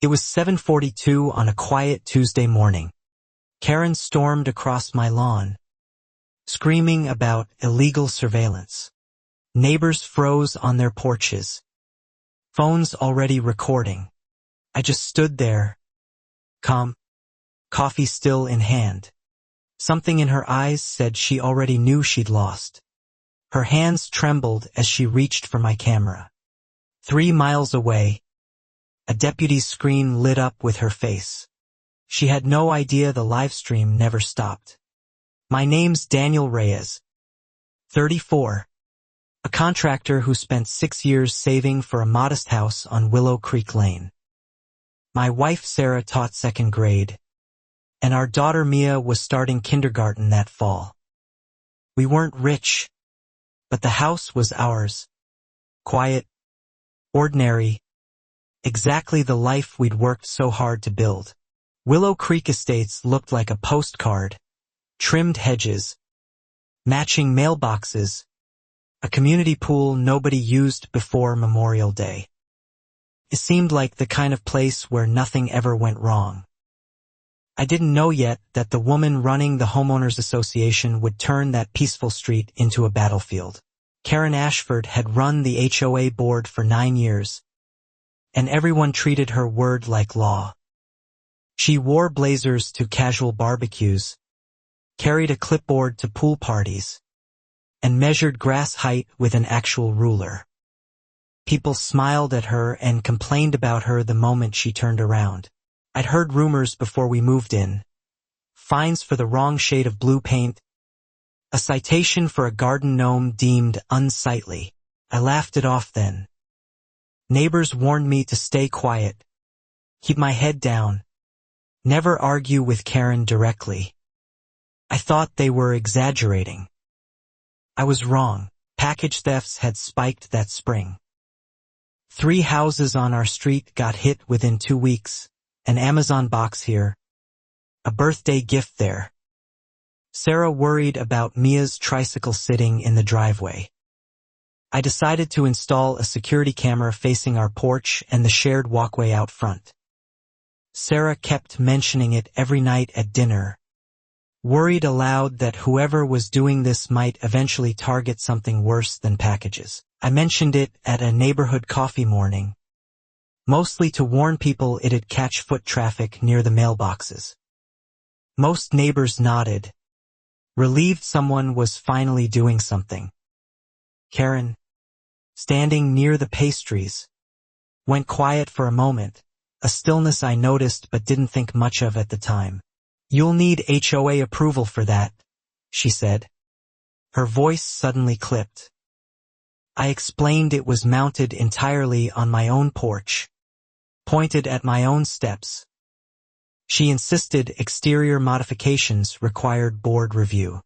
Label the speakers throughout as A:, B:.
A: It was 7:42 on a quiet Tuesday morning. Karen stormed across my lawn, screaming about illegal surveillance. Neighbors froze on their porches, phones already recording. I just stood there, calm, coffee still in hand. Something in her eyes said she already knew she'd lost. Her hands trembled as she reached for my camera. 3 miles away, a deputy's screen lit up with her face. She had no idea the live stream never stopped. My name's Daniel Reyes, 34, a contractor who spent 6 years saving for a modest house on Willow Creek Lane. My wife Sarah taught 2nd grade, and our daughter Mia was starting kindergarten that fall. We weren't rich, but the house was ours. Quiet, ordinary, exactly the life we'd worked so hard to build. Willow Creek Estates looked like a postcard, trimmed hedges, matching mailboxes, a community pool nobody used before Memorial Day. It seemed like the kind of place where nothing ever went wrong. I didn't know yet that the woman running the homeowners association would turn that peaceful street into a battlefield. Karen Ashford had run the HOA board for 9 years, and everyone treated her word like law. She wore blazers to casual barbecues, carried a clipboard to pool parties, and measured grass height with an actual ruler. People smiled at her and complained about her the moment she turned around. I'd heard rumors before we moved in. Fines for the wrong shade of blue paint, a citation for a garden gnome deemed unsightly. I laughed it off then. Neighbors warned me to stay quiet, keep my head down, never argue with Karen directly. I thought they were exaggerating. I was wrong. Package thefts had spiked that spring. 3 houses on our street got hit within 2 weeks, an Amazon box here, a birthday gift there. Sarah worried about Mia's tricycle sitting in the driveway. I decided to install a security camera facing our porch and the shared walkway out front. Sarah kept mentioning it every night at dinner, worried aloud that whoever was doing this might eventually target something worse than packages. I mentioned it at a neighborhood coffee morning, mostly to warn people it'd catch foot traffic near the mailboxes. Most neighbors nodded, relieved someone was finally doing something. Karen, standing near the pastries, went quiet for a moment, a stillness I noticed but didn't think much of at the time. "You'll need HOA approval for that," she said. Her voice suddenly clipped. I explained it was mounted entirely on my own porch, pointed at my own steps. She insisted exterior modifications required board review.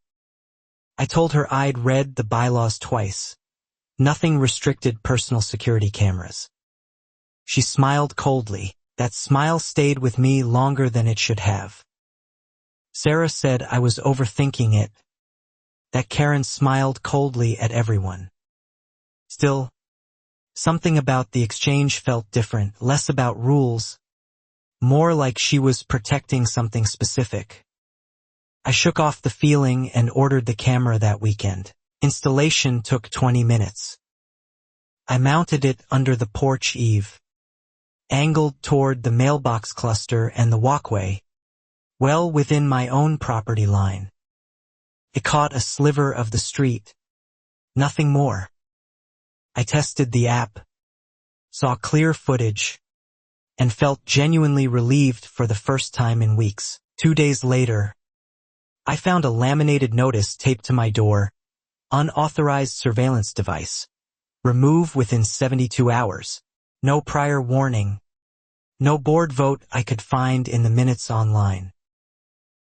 A: I told her I'd read the bylaws twice. Nothing restricted personal security cameras. She smiled coldly. That smile stayed with me longer than it should have. Sarah said I was overthinking it, that Karen smiled coldly at everyone. Still, something about the exchange felt different, less about rules, more like she was protecting something specific. I shook off the feeling and ordered the camera that weekend. Installation took 20 minutes. I mounted it under the porch eave, angled toward the mailbox cluster and the walkway, well within my own property line. It caught a sliver of the street, nothing more. I tested the app, saw clear footage, and felt genuinely relieved for the first time in weeks. 2 days later, I found a laminated notice taped to my door, unauthorized surveillance device. Remove within 72 hours. No prior warning. No board vote I could find in the minutes online.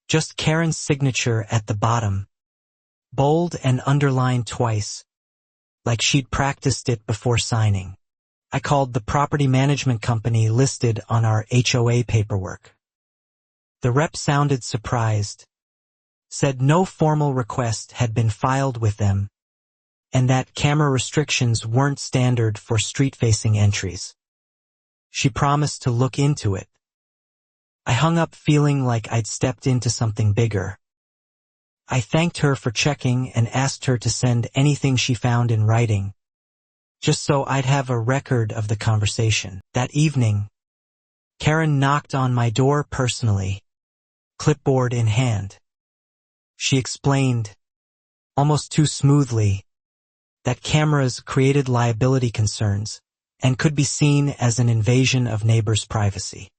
A: Just Karen's signature at the bottom, bold and underlined twice, like she'd practiced it before signing. I called the property management company listed on our HOA paperwork. The rep sounded surprised, said no formal request had been filed with them, and that camera restrictions weren't standard for street-facing entries. She promised to look into it. I hung up feeling like I'd stepped into something bigger. I thanked her for checking and asked her to send anything she found in writing, just so I'd have a record of the conversation. That evening, Karen knocked on my door personally, clipboard in hand. She explained, almost too smoothly, that cameras created liability concerns and could be seen as an invasion of neighbors' privacy.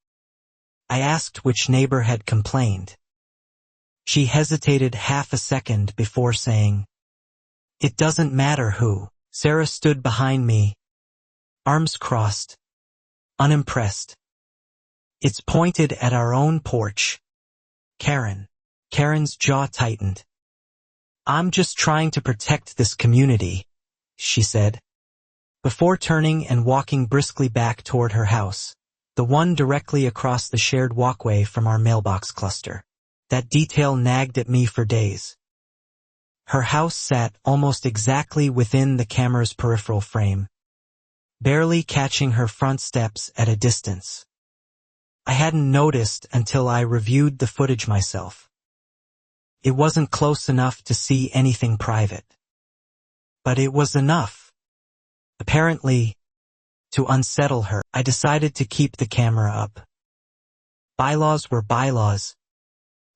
A: I asked which neighbor had complained. She hesitated half a second before saying, "It doesn't matter who." Sarah stood behind me, arms crossed, unimpressed. "It's pointed at our own porch, Karen." Karen's jaw tightened. "I'm just trying to protect this community," she said, before turning and walking briskly back toward her house, the one directly across the shared walkway from our mailbox cluster. That detail nagged at me for days. Her house sat almost exactly within the camera's peripheral frame, barely catching her front steps at a distance. I hadn't noticed until I reviewed the footage myself. It wasn't close enough to see anything private. But it was enough, apparently, to unsettle her. I decided to keep the camera up. Bylaws were bylaws,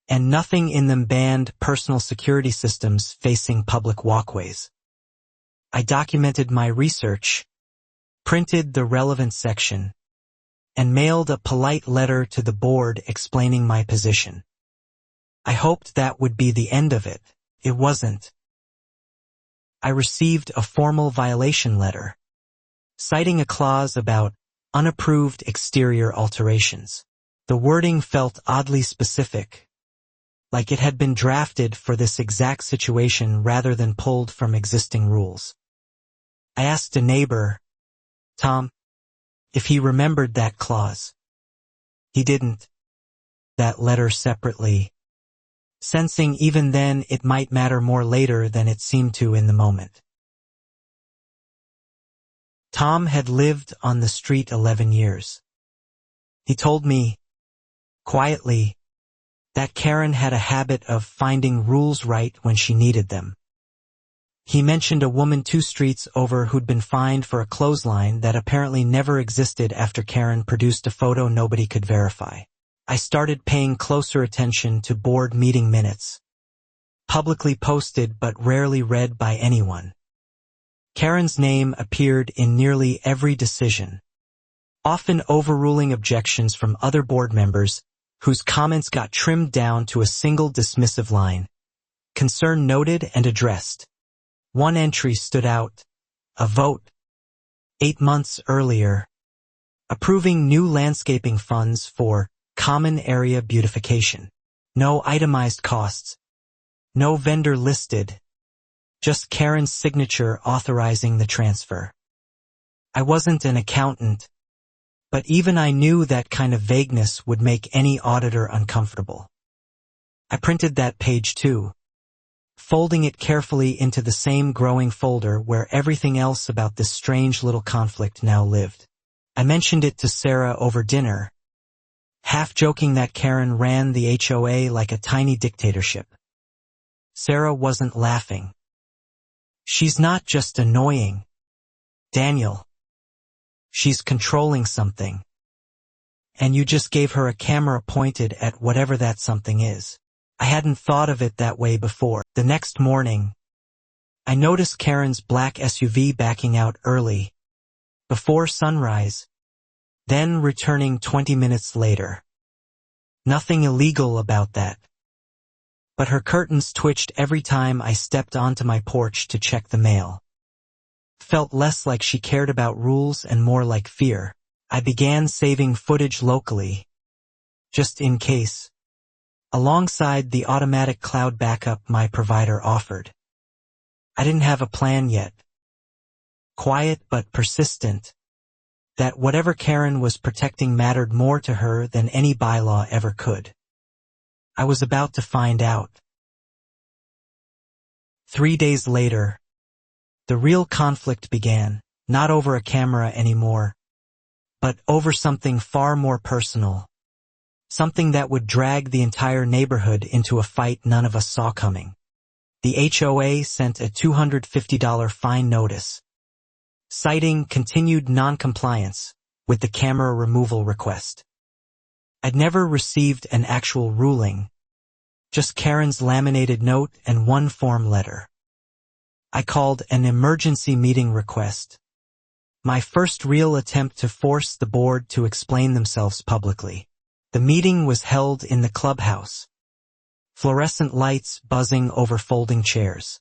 A: and nothing in them banned personal security systems facing public walkways. I documented my research, printed the relevant section, and mailed a polite letter to the board explaining my position. I hoped that would be the end of it. It wasn't. I received a formal violation letter, citing a clause about unapproved exterior alterations. The wording felt oddly specific, like it had been drafted for this exact situation rather than pulled from existing rules. I asked a neighbor, Tom, if he remembered that clause. He didn't. That letter separately, sensing even then it might matter more later than it seemed to in the moment. Tom had lived on the street 11 years. He told me, quietly, that Karen had a habit of finding rules right when she needed them. He mentioned a woman 2 streets over who'd been fined for a clothesline that apparently never existed after Karen produced a photo nobody could verify. I started paying closer attention to board meeting minutes, publicly posted but rarely read by anyone. Karen's name appeared in nearly every decision, often overruling objections from other board members whose comments got trimmed down to a single dismissive line. Concern noted and addressed. One entry stood out, a vote, 8 months earlier, approving new landscaping funds for common area beautification. No itemized costs, no vendor listed, just Karen's signature authorizing the transfer. I wasn't an accountant, but even I knew that kind of vagueness would make any auditor uncomfortable. I printed that page too, folding it carefully into the same growing folder where everything else about this strange little conflict now lived. I mentioned it to Sarah over dinner, half joking that Karen ran the HOA like a tiny dictatorship. Sarah wasn't laughing. "She's not just annoying, Daniel. She's controlling something. And you just gave her a camera pointed at whatever that something is." I hadn't thought of it that way before. The next morning, I noticed Karen's black SUV backing out early, before sunrise, then returning 20 minutes later. Nothing illegal about that. But her curtains twitched every time I stepped onto my porch to check the mail. Felt less like she cared about rules and more like fear. I began saving footage locally, just in case, alongside the automatic cloud backup my provider offered. I didn't have a plan yet. Quiet but persistent, that whatever Karen was protecting mattered more to her than any bylaw ever could. I was about to find out. 3 days later, the real conflict began, not over a camera anymore, but over something far more personal. Something that would drag the entire neighborhood into a fight none of us saw coming. The HOA sent a $250 fine notice, citing continued non-compliance with the camera removal request. I'd never received an actual ruling, just Karen's laminated note and one form letter. I called an emergency meeting request, my first real attempt to force the board to explain themselves publicly. The meeting was held in the clubhouse, fluorescent lights buzzing over folding chairs.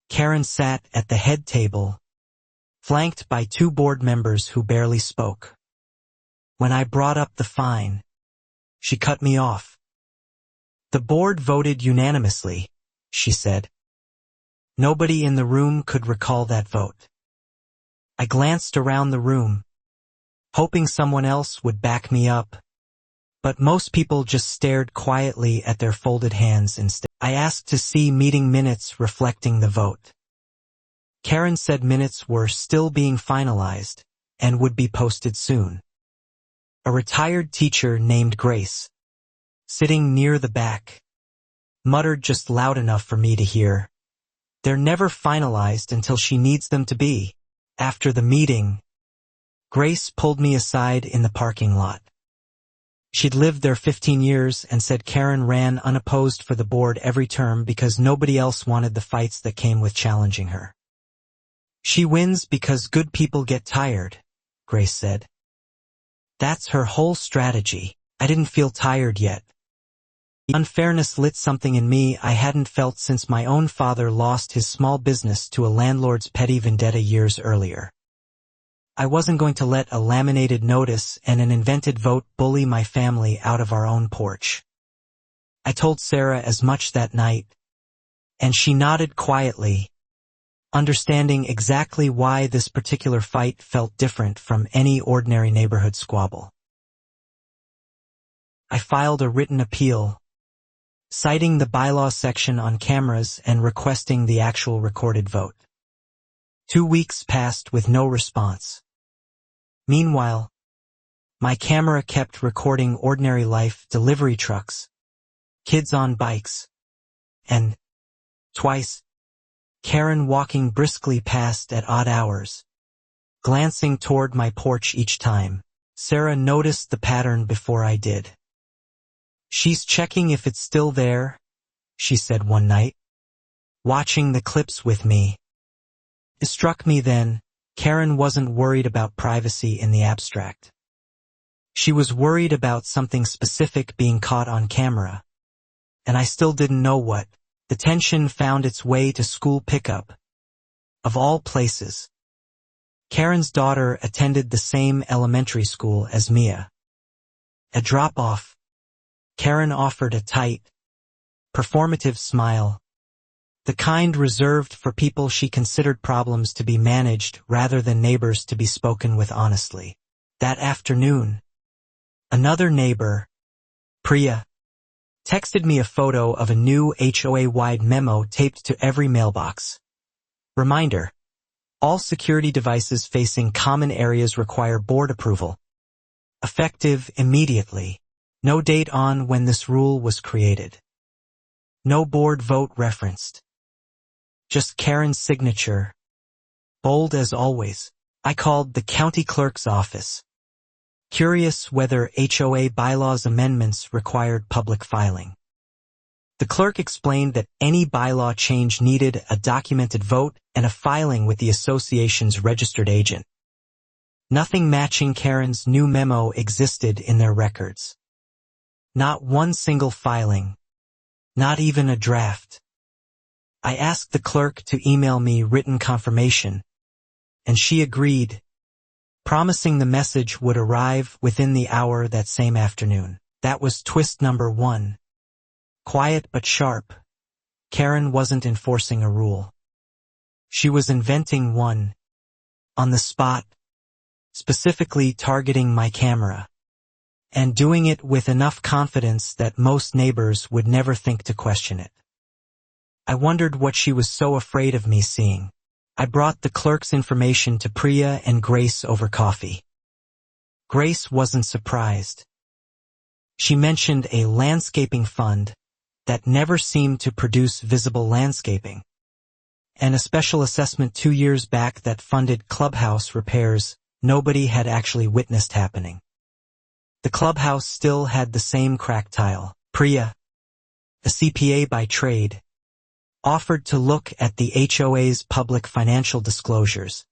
A: Karen sat at the head table, flanked by two board members who barely spoke. When I brought up the fine, she cut me off. The board voted unanimously, she said. Nobody in the room could recall that vote. I glanced around the room, hoping someone else would back me up, but most people just stared quietly at their folded hands instead. I asked to see meeting minutes reflecting the vote. Karen said minutes were still being finalized and would be posted soon. A retired teacher named Grace, sitting near the back, muttered just loud enough for me to hear, "They're never finalized until she needs them to be." After the meeting, Grace pulled me aside in the parking lot. She'd lived there 15 years and said Karen ran unopposed for the board every term because nobody else wanted the fights that came with challenging her. "She wins because good people get tired," Grace said. "That's her whole strategy." I didn't feel tired yet. The unfairness lit something in me I hadn't felt since my own father lost his small business to a landlord's petty vendetta years earlier. I wasn't going to let a laminated notice and an invented vote bully my family out of our own porch. I told Sarah as much that night, and she nodded quietly, understanding exactly why this particular fight felt different from any ordinary neighborhood squabble. I filed a written appeal, citing the bylaw section on cameras and requesting the actual recorded vote. 2 weeks passed with no response. Meanwhile, my camera kept recording ordinary life: delivery trucks, kids on bikes, and, twice, Karen walking briskly past at odd hours, glancing toward my porch each time. Sarah noticed the pattern before I did. "She's checking if it's still there," she said one night, watching the clips with me. It struck me then, Karen wasn't worried about privacy in the abstract. She was worried about something specific being caught on camera, and I still didn't know what. The tension found its way to school pickup. Of all places. Karen's daughter attended the same elementary school as Mia. At drop-off, Karen offered a tight, performative smile, the kind reserved for people she considered problems to be managed rather than neighbors to be spoken with honestly. That afternoon, another neighbor, Priya, texted me a photo of a new HOA-wide memo taped to every mailbox. Reminder: all security devices facing common areas require board approval. Effective immediately. No date on when this rule was created. No board vote referenced. Just Karen's signature, bold as always. I called the county clerk's office, curious whether HOA bylaws amendments required public filing. The clerk explained that any bylaw change needed a documented vote and a filing with the association's registered agent. Nothing matching Karen's new memo existed in their records. Not one single filing. Not even a draft. I asked the clerk to email me written confirmation, and she agreed, promising the message would arrive within the hour that same afternoon. That was twist number 1. Quiet but sharp, Karen wasn't enforcing a rule. She was inventing one, on the spot, specifically targeting my camera, and doing it with enough confidence that most neighbors would never think to question it. I wondered what she was so afraid of me seeing. I brought the clerk's information to Priya and Grace over coffee. Grace wasn't surprised. She mentioned a landscaping fund that never seemed to produce visible landscaping, and a special assessment 2 years back that funded clubhouse repairs nobody had actually witnessed happening. The clubhouse still had the same cracked tile. Priya, a CPA by trade, offered to look at the HOA's public financial disclosures,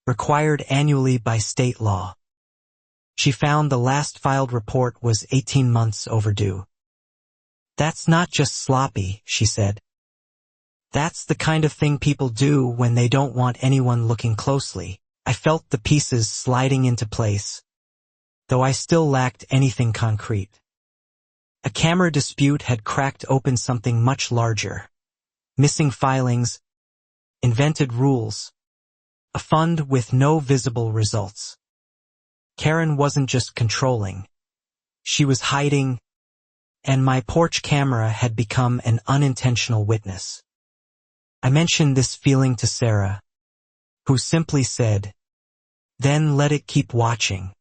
A: required annually by state law. She found the last filed report was 18 months overdue. "That's not just sloppy," she said. "That's the kind of thing people do when they don't want anyone looking closely." I felt the pieces sliding into place, though I still lacked anything concrete. A camera dispute had cracked open something much larger. Missing filings, invented rules, a fund with no visible results. Karen wasn't just controlling. She was hiding, and my porch camera had become an unintentional witness. I mentioned this feeling to Sarah, who simply said, "Then let it keep watching."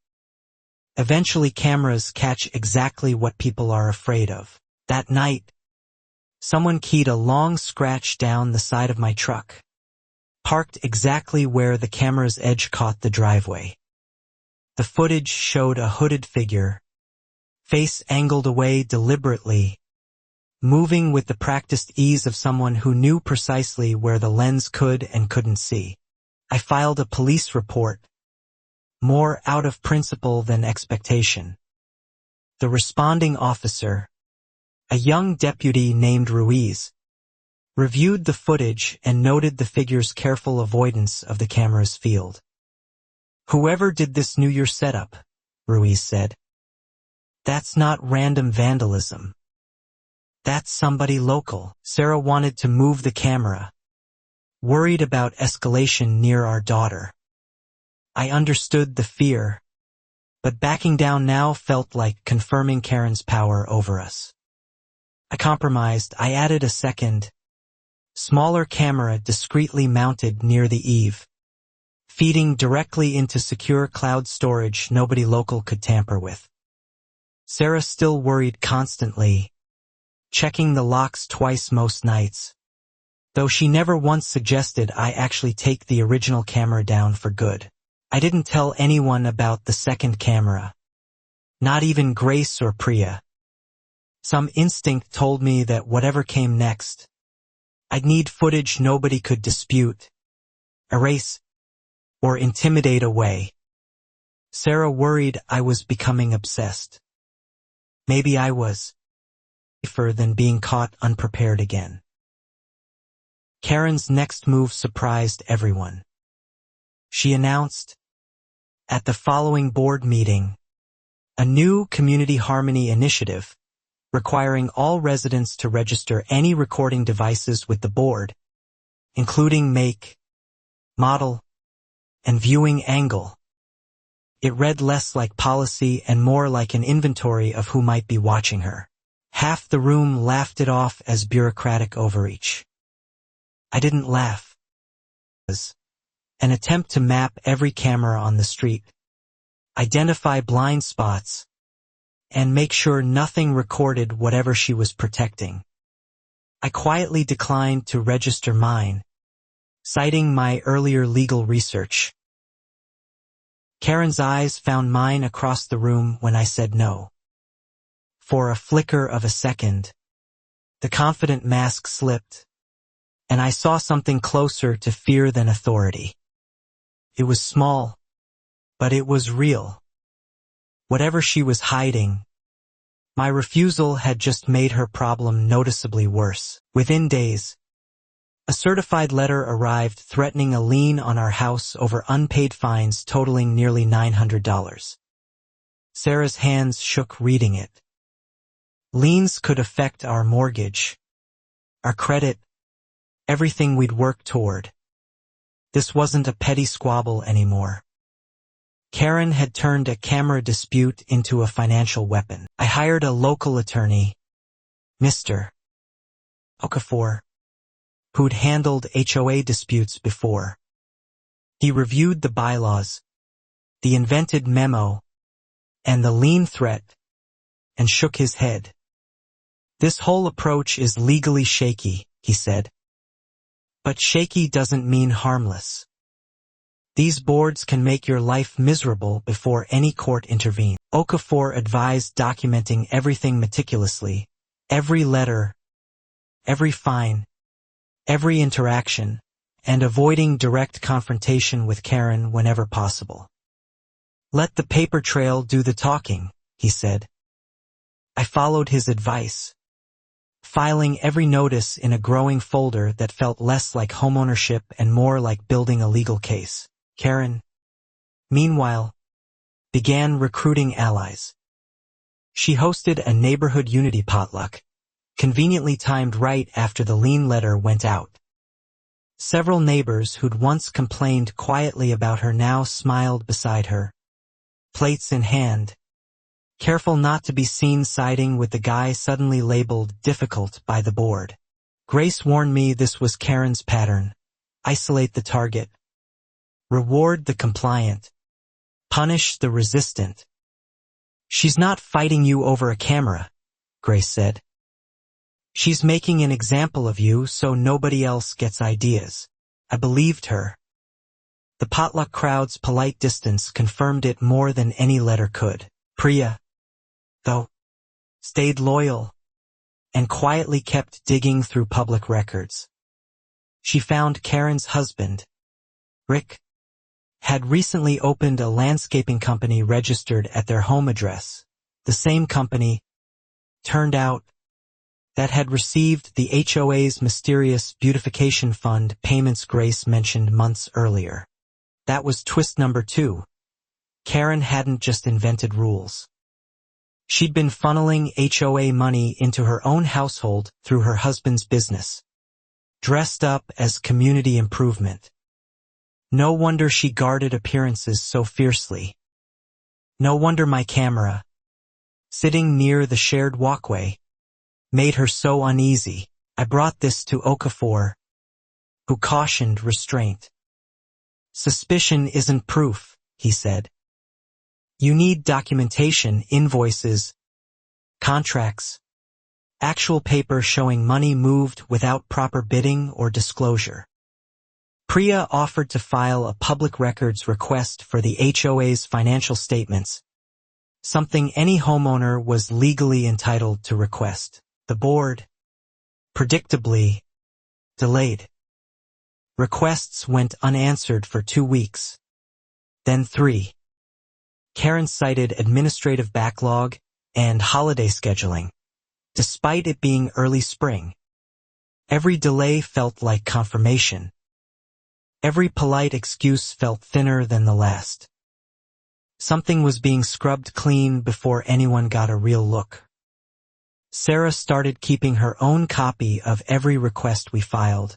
A: Eventually cameras catch exactly what people are afraid of. That night, someone keyed a long scratch down the side of my truck, parked exactly where the camera's edge caught the driveway. The footage showed a hooded figure, face angled away deliberately, moving with the practiced ease of someone who knew precisely where the lens could and couldn't see. I filed a police report, more out of principle than expectation. The responding officer, a young deputy named Ruiz, reviewed the footage and noted the figure's careful avoidance of the camera's field. "Whoever did this knew your setup," Ruiz said. "That's not random vandalism. That's somebody local." Sarah wanted to move the camera, worried about escalation near our daughter. I understood the fear, but backing down now felt like confirming Karen's power over us. I compromised. I added a second, smaller camera discreetly mounted near the eave, feeding directly into secure cloud storage nobody local could tamper with. Sarah still worried constantly, checking the locks twice most nights, though she never once suggested I actually take the original camera down for good. I didn't tell anyone about the second camera, not even Grace or Priya. Some instinct told me that whatever came next, I'd need footage nobody could dispute, erase, or intimidate away. Sarah worried I was becoming obsessed. Maybe I was, safer than being caught unprepared again. Karen's next move surprised everyone. She announced, at the following board meeting, a new community harmony initiative requiring all residents to register any recording devices with the board, including make, model, and viewing angle. It read less like policy and more like an inventory of who might be watching her. Half the room laughed it off as bureaucratic overreach. I didn't laugh. It was an attempt to map every camera on the street, identify blind spots, and make sure nothing recorded whatever she was protecting. I quietly declined to register mine, citing my earlier legal research. Karen's eyes found mine across the room when I said no. For a flicker of a second, the confident mask slipped, and I saw something closer to fear than authority. It was small, but it was real. Whatever she was hiding, my refusal had just made her problem noticeably worse. Within days, a certified letter arrived threatening a lien on our house over unpaid fines totaling nearly $900. Sarah's hands shook reading it. Liens could affect our mortgage, our credit, everything we'd worked toward. This wasn't a petty squabble anymore. Karen had turned a camera dispute into a financial weapon. I hired a local attorney, Mr. Okafor, who'd handled HOA disputes before. He reviewed the bylaws, the invented memo, and the lean threat, and shook his head. "This whole approach is legally shaky," he said. "But shaky doesn't mean harmless. These boards can make your life miserable before any court intervenes." Okafor advised documenting everything meticulously, every letter, every fine, every interaction, and avoiding direct confrontation with Karen whenever possible. "Let the paper trail do the talking," he said. I followed his advice, filing every notice in a growing folder that felt less like homeownership and more like building a legal case. Karen, meanwhile, began recruiting allies. She hosted a neighborhood unity potluck, conveniently timed right after the lien letter went out. Several neighbors who'd once complained quietly about her now smiled beside her, plates in hand, careful not to be seen siding with the guy suddenly labeled difficult by the board. Grace warned me this was Karen's pattern: isolate the target, reward the compliant, punish the resistant. "She's not fighting you over a camera," Grace said. "She's making an example of you so nobody else gets ideas." I believed her. The potluck crowd's polite distance confirmed it more than any letter could. Priya, though, stayed loyal and quietly kept digging through public records. She found Karen's husband, Rick, had recently opened a landscaping company registered at their home address, the same company, turned out, that had received the HOA's mysterious beautification fund payments Grace mentioned months earlier. That was twist number 2. Karen hadn't just invented rules. She'd been funneling HOA money into her own household through her husband's business, dressed up as community improvement. No wonder she guarded appearances so fiercely. No wonder my camera, sitting near the shared walkway, made her so uneasy. I brought this to Okafor, who cautioned restraint. "Suspicion isn't proof," he said. "You need documentation, invoices, contracts, actual paper showing money moved without proper bidding or disclosure." Priya offered to file a public records request for the HOA's financial statements, something any homeowner was legally entitled to request. The board, predictably, delayed. Requests went unanswered for 2 weeks, then 3. Karen cited administrative backlog and holiday scheduling. Despite it being early spring, every delay felt like confirmation. Every polite excuse felt thinner than the last. Something was being scrubbed clean before anyone got a real look. Sarah started keeping her own copy of every request we filed,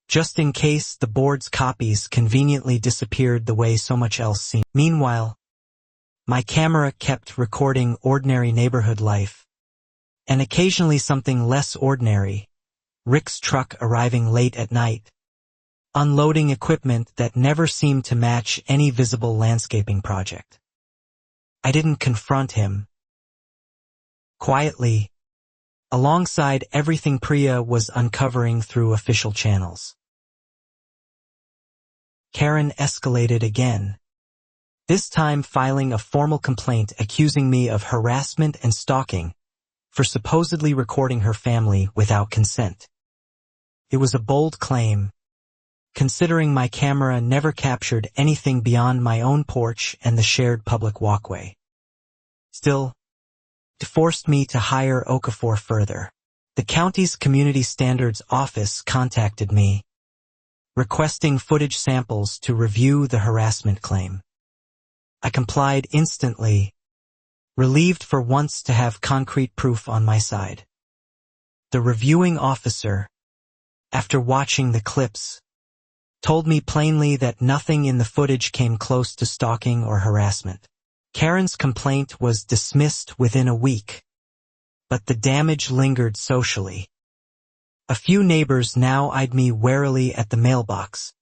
A: just in case the board's copies conveniently disappeared the way so much else seemed. Meanwhile, my camera kept recording ordinary neighborhood life, and occasionally something less ordinary: Rick's truck arriving late at night, unloading equipment that never seemed to match any visible landscaping project. I didn't confront him. Quietly, alongside everything Priya was uncovering through official channels. Karen escalated again, this time filing a formal complaint accusing me of harassment and stalking for supposedly recording her family without consent. It was a bold claim, considering my camera never captured anything beyond my own porch and the shared public walkway. Still, it forced me to hire Okafor further. The county's Community Standards Office contacted me, requesting footage samples to review the harassment claim. I complied instantly, relieved for once to have concrete proof on my side. The reviewing officer, after watching the clips, told me plainly that nothing in the footage came close to stalking or harassment. Karen's complaint was dismissed within a week, but the damage lingered socially. A few neighbors now eyed me warily at the mailbox,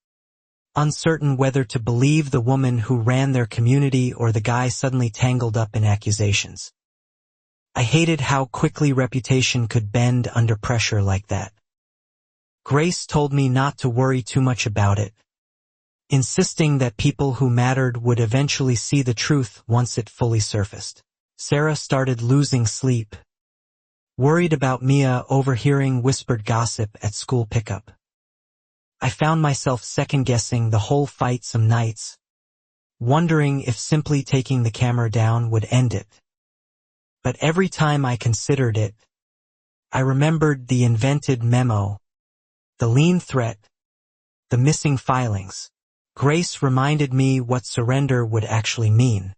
A: uncertain whether to believe the woman who ran their community or the guy suddenly tangled up in accusations. I hated how quickly reputation could bend under pressure like that. Grace told me not to worry too much about it, insisting that people who mattered would eventually see the truth once it fully surfaced. Sarah started losing sleep, worried about Mia overhearing whispered gossip at school pickup. I found myself second-guessing the whole fight some nights, wondering if simply taking the camera down would end it. But every time I considered it, I remembered the invented memo, the lean threat, the missing filings. Grace reminded me what surrender would actually mean.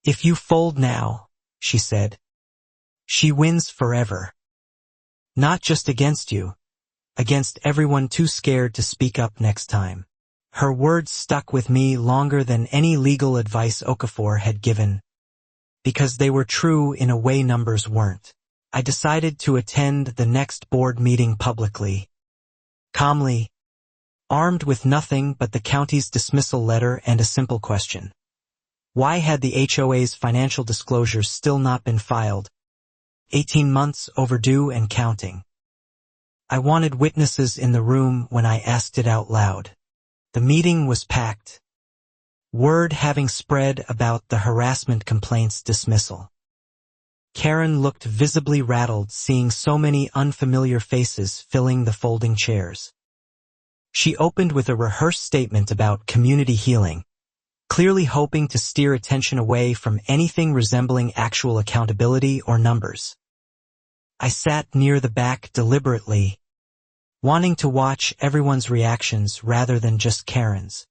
A: If you fold now, she said, she wins forever. Not just against you, against everyone too scared to speak up next time. Her words stuck with me longer than any legal advice Okafor had given, because they were true in a way numbers weren't. I decided to attend the next board meeting publicly, calmly, armed with nothing but the county's dismissal letter and a simple question. Why had the HOA's financial disclosures still not been filed? 18 months overdue and counting. I wanted witnesses in the room when I asked it out loud. The meeting was packed, word having spread about the harassment complaint's dismissal. Karen looked visibly rattled seeing so many unfamiliar faces filling the folding chairs. She opened with a rehearsed statement about community healing, clearly hoping to steer attention away from anything resembling actual accountability or numbers. I sat near the back deliberately, wanting to watch everyone's reactions rather than just Karen's,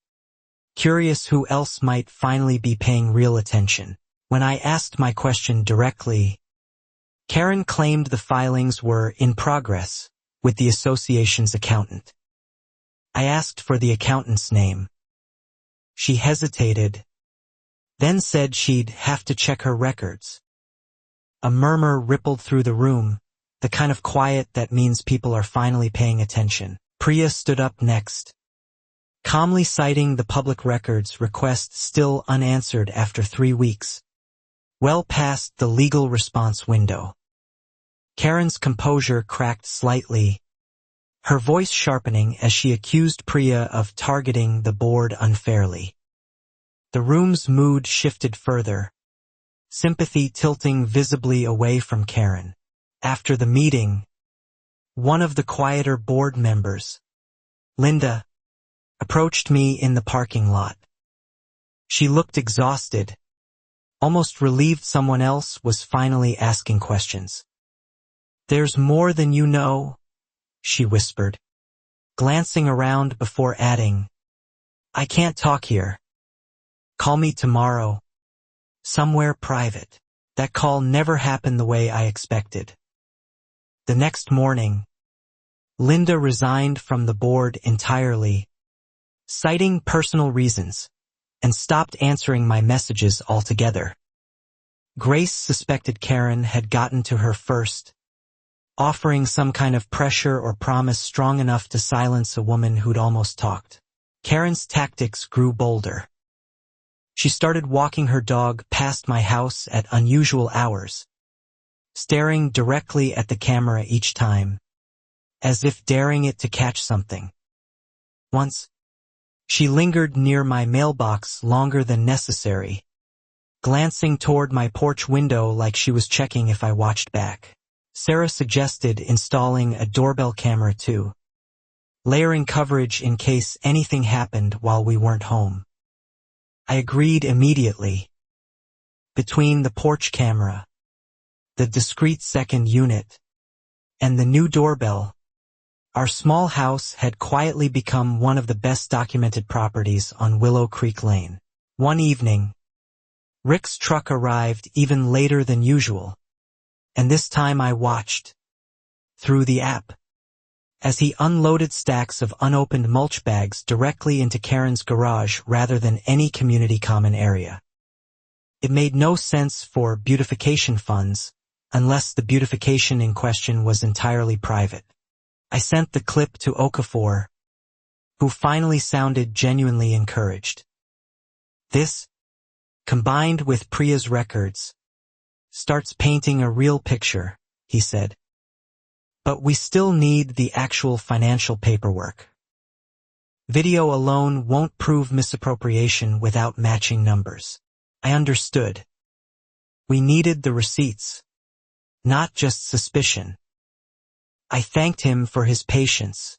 A: curious who else might finally be paying real attention. When I asked my question directly, Karen claimed the filings were in progress with the association's accountant. I asked for the accountant's name. She hesitated, then said she'd have to check her records. A murmur rippled through the room, the kind of quiet that means people are finally paying attention. Priya stood up next, calmly citing the public records request still unanswered after 3 weeks, well past the legal response window. Karen's composure cracked slightly, her voice sharpening as she accused Priya of targeting the board unfairly. The room's mood shifted further, sympathy tilting visibly away from Karen. After the meeting, one of the quieter board members, Linda, approached me in the parking lot. She looked exhausted, almost relieved someone else was finally asking questions. "There's more than you know," she whispered, glancing around before adding, "I can't talk here. Call me tomorrow. Somewhere private." That call never happened the way I expected. The next morning, Linda resigned from the board entirely, citing personal reasons, and stopped answering my messages altogether. Grace suspected Karen had gotten to her first, offering some kind of pressure or promise strong enough to silence a woman who'd almost talked. Karen's tactics grew bolder. She started walking her dog past my house at unusual hours, staring directly at the camera each time, as if daring it to catch something. Once, she lingered near my mailbox longer than necessary, glancing toward my porch window like she was checking if I watched back. Sarah suggested installing a doorbell camera too, layering coverage in case anything happened while we weren't home. I agreed immediately. Between the porch camera, the discreet second unit, and the new doorbell, our small house had quietly become one of the best documented properties on Willow Creek Lane. One evening, Rick's truck arrived even later than usual, and this time I watched, through the app, as he unloaded stacks of unopened mulch bags directly into Karen's garage rather than any community common area. It made no sense for beautification funds, unless the beautification in question was entirely private. I sent the clip to Okafor, who finally sounded genuinely encouraged. This, combined with Priya's records, starts painting a real picture, he said. But we still need the actual financial paperwork. Video alone won't prove misappropriation without matching numbers. I understood. We needed the receipts, not just suspicion. I thanked him for his patience,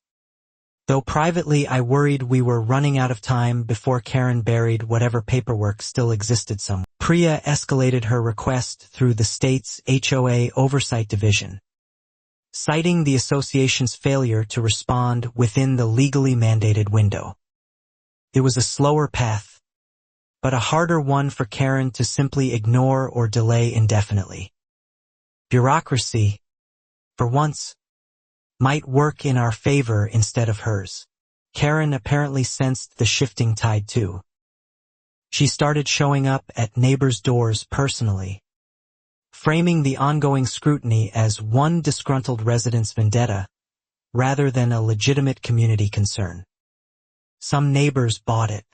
A: though privately I worried we were running out of time before Karen buried whatever paperwork still existed somewhere. Priya escalated her request through the state's HOA Oversight Division, citing the association's failure to respond within the legally mandated window. It was a slower path, but a harder one for Karen to simply ignore or delay indefinitely. Bureaucracy, for once, might work in our favor instead of hers. Karen apparently sensed the shifting tide too. She started showing up at neighbors' doors personally, framing the ongoing scrutiny as one disgruntled resident's vendetta, rather than a legitimate community concern. Some neighbors bought it.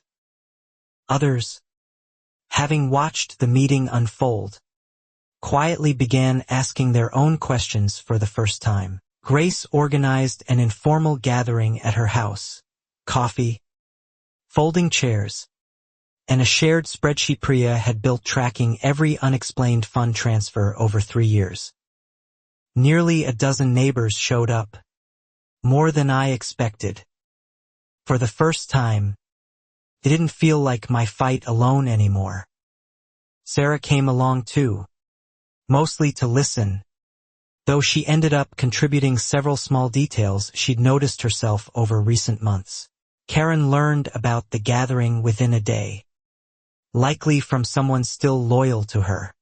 A: Others, having watched the meeting unfold, quietly began asking their own questions for the first time. Grace organized an informal gathering at her house, coffee, folding chairs, and a shared spreadsheet Priya had built tracking every unexplained fund transfer over 3 years. Nearly a dozen neighbors showed up, more than I expected. For the first time, it didn't feel like my fight alone anymore. Sarah came along too, mostly to listen, though she ended up contributing several small details she'd noticed herself over recent months. Karen learned about the gathering within a day, likely from someone still loyal to her.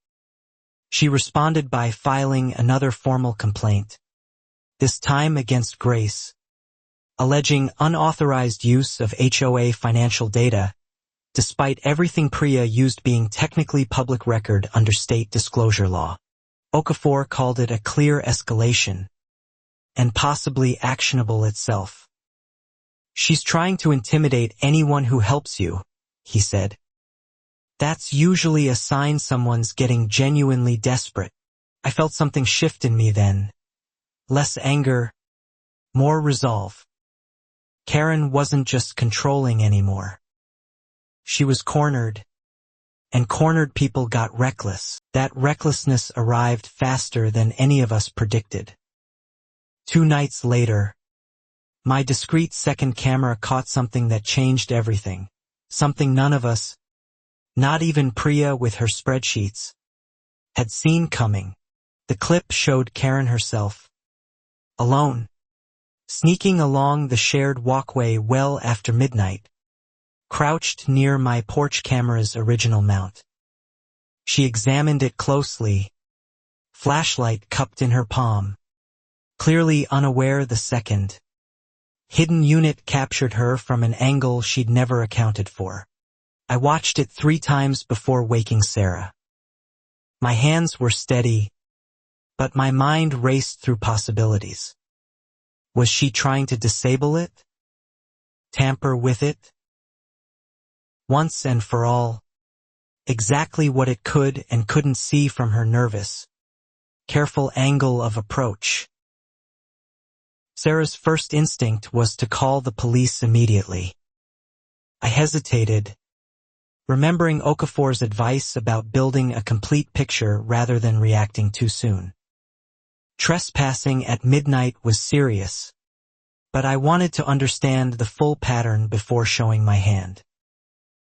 A: She responded by filing another formal complaint, this time against Grace, alleging unauthorized use of HOA financial data, despite everything Priya used being technically public record under state disclosure law. Okafor called it a clear escalation, and possibly actionable itself. She's trying to intimidate anyone who helps you, he said. That's usually a sign someone's getting genuinely desperate. I felt something shift in me then. Less anger, more resolve. Karen wasn't just controlling anymore. She was cornered, and cornered people got reckless. That recklessness arrived faster than any of us predicted. 2 nights later, my discreet second camera caught something that changed everything. Something none of us, not even Priya with her spreadsheets, had seen coming. The clip showed Karen herself, alone, sneaking along the shared walkway well after midnight, crouched near my porch camera's original mount. She examined it closely, flashlight cupped in her palm, clearly unaware the second. Hidden unit captured her from an angle she'd never accounted for. I watched it 3 times before waking Sarah. My hands were steady, but my mind raced through possibilities. Was she trying to disable it? Tamper with it? Once and for all, exactly what it could and couldn't see from her nervous, careful angle of approach. Sarah's first instinct was to call the police immediately. I hesitated, remembering Okafor's advice about building a complete picture rather than reacting too soon. Trespassing at midnight was serious, but I wanted to understand the full pattern before showing my hand.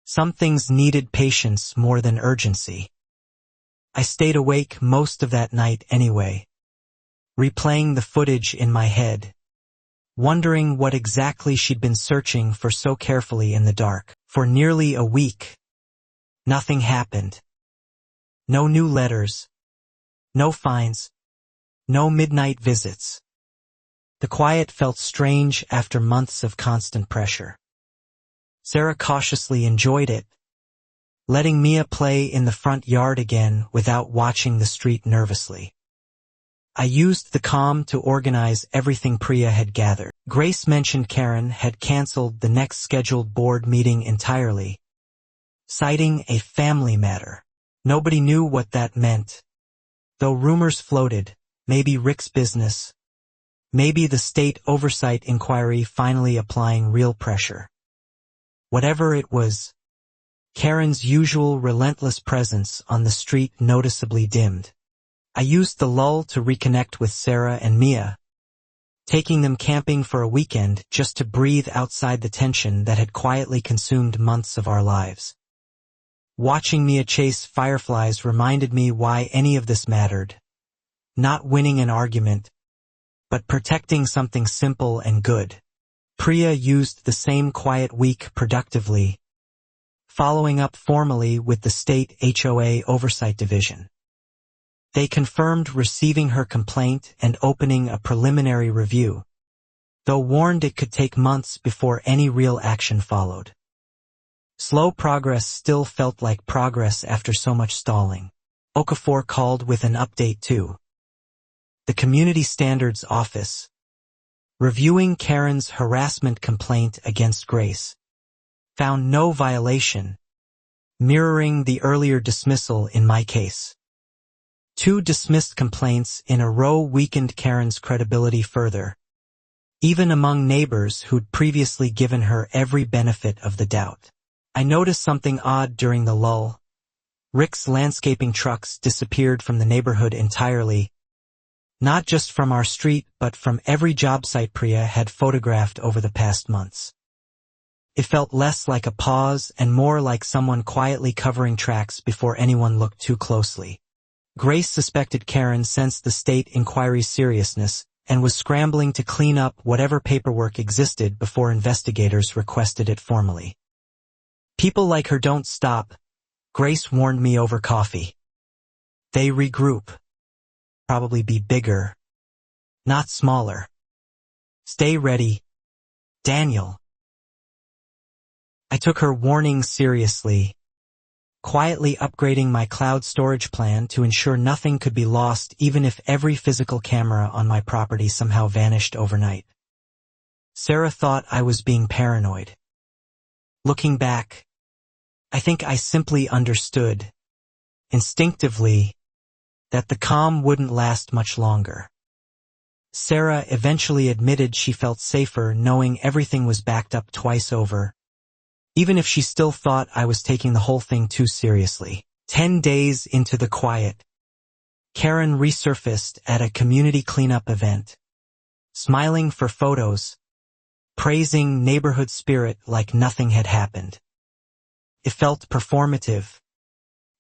A: Some things needed patience more than urgency. I stayed awake most of that night anyway, replaying the footage in my head, wondering what exactly she'd been searching for so carefully in the dark. For nearly a week, nothing happened. No new letters, no fines, no midnight visits. The quiet felt strange after months of constant pressure. Sarah cautiously enjoyed it, letting Mia play in the front yard again without watching the street nervously. I used the calm to organize everything Priya had gathered. Grace mentioned Karen had canceled the next scheduled board meeting entirely, citing a family matter. Nobody knew what that meant, though rumors floated, maybe Rick's business, maybe the state oversight inquiry finally applying real pressure. Whatever it was, Karen's usual relentless presence on the street noticeably dimmed. I used the lull to reconnect with Sarah and Mia, taking them camping for a weekend just to breathe outside the tension that had quietly consumed months of our lives. Watching Mia chase fireflies reminded me why any of this mattered. Not winning an argument, but protecting something simple and good. Priya used the same quiet week productively, following up formally with the state HOA Oversight Division. They confirmed receiving her complaint and opening a preliminary review, though warned it could take months before any real action followed. Slow progress still felt like progress after so much stalling. Okafor called with an update too. The Community Standards Office, reviewing Karen's harassment complaint against Grace, found no violation, mirroring the earlier dismissal in my case. 2 dismissed complaints in a row weakened Karen's credibility further, even among neighbors who'd previously given her every benefit of the doubt. I noticed something odd during the lull. Rick's landscaping trucks disappeared from the neighborhood entirely, not just from our street but from every job site Priya had photographed over the past months. It felt less like a pause and more like someone quietly covering tracks before anyone looked too closely. Grace suspected Karen sensed the state inquiry's seriousness and was scrambling to clean up whatever paperwork existed before investigators requested it formally. People like her don't stop, Grace warned me over coffee. They regroup. Probably be bigger, not smaller. Stay ready, Daniel. I took her warning seriously, quietly upgrading my cloud storage plan to ensure nothing could be lost even if every physical camera on my property somehow vanished overnight. Sarah thought I was being paranoid. Looking back, I think I simply understood, instinctively, that the calm wouldn't last much longer. Sarah eventually admitted she felt safer knowing everything was backed up twice over, even if she still thought I was taking the whole thing too seriously. 10 days into the quiet, Karen resurfaced at a community cleanup event, smiling for photos, praising neighborhood spirit like nothing had happened. It felt performative,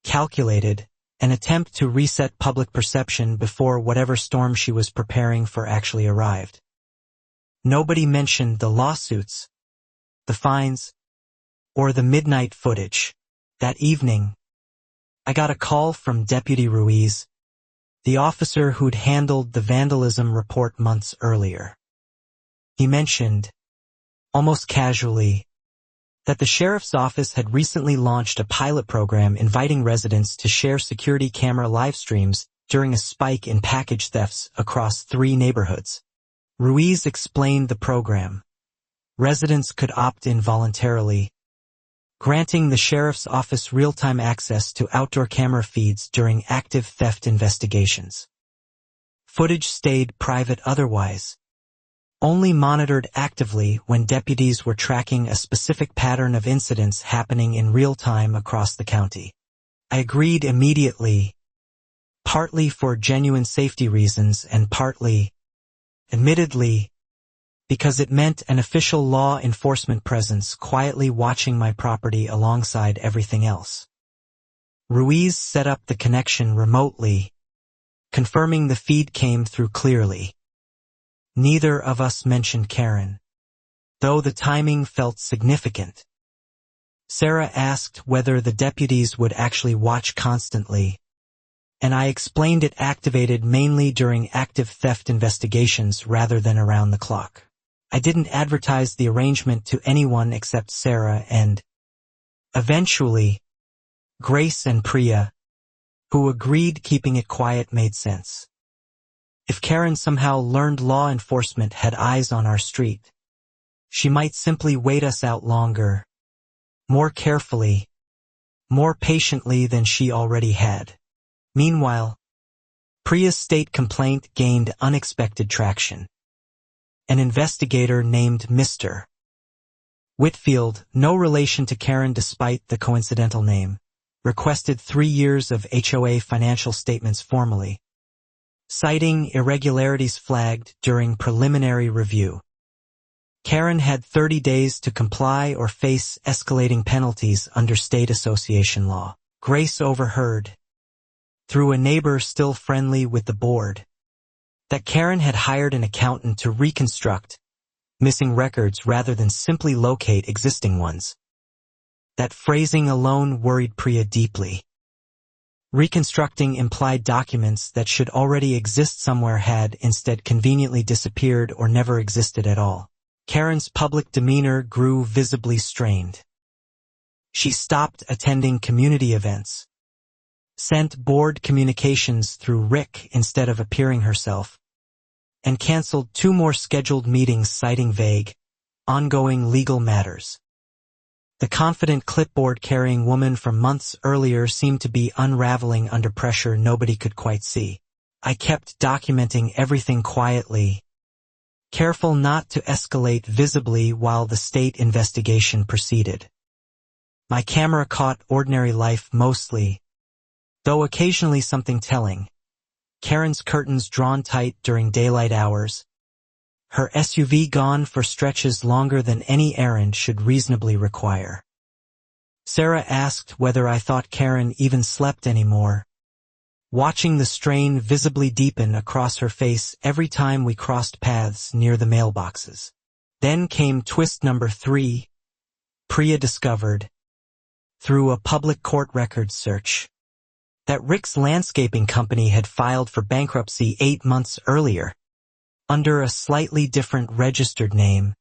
A: calculated, an attempt to reset public perception before whatever storm she was preparing for actually arrived. Nobody mentioned the lawsuits, the fines, or the midnight footage. That evening, I got a call from Deputy Ruiz, the officer who'd handled the vandalism report months earlier. He mentioned, almost casually, that the sheriff's office had recently launched a pilot program inviting residents to share security camera live streams during a spike in package thefts across 3 neighborhoods. Ruiz explained the program. Residents could opt in voluntarily, granting the sheriff's office real-time access to outdoor camera feeds during active theft investigations. Footage stayed private otherwise, only monitored actively when deputies were tracking a specific pattern of incidents happening in real time across the county. I agreed immediately, partly for genuine safety reasons and partly, admittedly, because it meant an official law enforcement presence quietly watching my property alongside everything else. Ruiz set up the connection remotely, confirming the feed came through clearly. Neither of us mentioned Karen, though the timing felt significant. Sarah asked whether the deputies would actually watch constantly, and I explained it activated mainly during active theft investigations rather than around the clock. I didn't advertise the arrangement to anyone except Sarah and, eventually, Grace and Priya, who agreed keeping it quiet made sense. If Karen somehow learned law enforcement had eyes on our street, she might simply wait us out longer, more carefully, more patiently than she already had. Meanwhile, Priya's state complaint gained unexpected traction. An investigator named Mr. Whitfield, no relation to Karen despite the coincidental name, requested 3 years of HOA financial statements formally, citing irregularities flagged during preliminary review. Karen had 30 days to comply or face escalating penalties under state association law. Grace overheard, through a neighbor still friendly with the board, that Karen had hired an accountant to reconstruct missing records rather than simply locate existing ones. That phrasing alone worried Priya deeply. Reconstructing implied documents that should already exist somewhere had instead conveniently disappeared or never existed at all. Karen's public demeanor grew visibly strained. She stopped attending community events, sent board communications through Rick instead of appearing herself, and canceled 2 more scheduled meetings citing vague, ongoing legal matters. The confident clipboard-carrying woman from months earlier seemed to be unraveling under pressure nobody could quite see. I kept documenting everything quietly, careful not to escalate visibly while the state investigation proceeded. My camera caught ordinary life mostly, though occasionally something telling. Karen's curtains drawn tight during daylight hours, her SUV gone for stretches longer than any errand should reasonably require. Sarah asked whether I thought Karen even slept anymore, watching the strain visibly deepen across her face every time we crossed paths near the mailboxes. Then came twist number 3. Priya discovered, through a public court records search, that Rick's landscaping company had filed for bankruptcy 8 months earlier, under a slightly different registered name.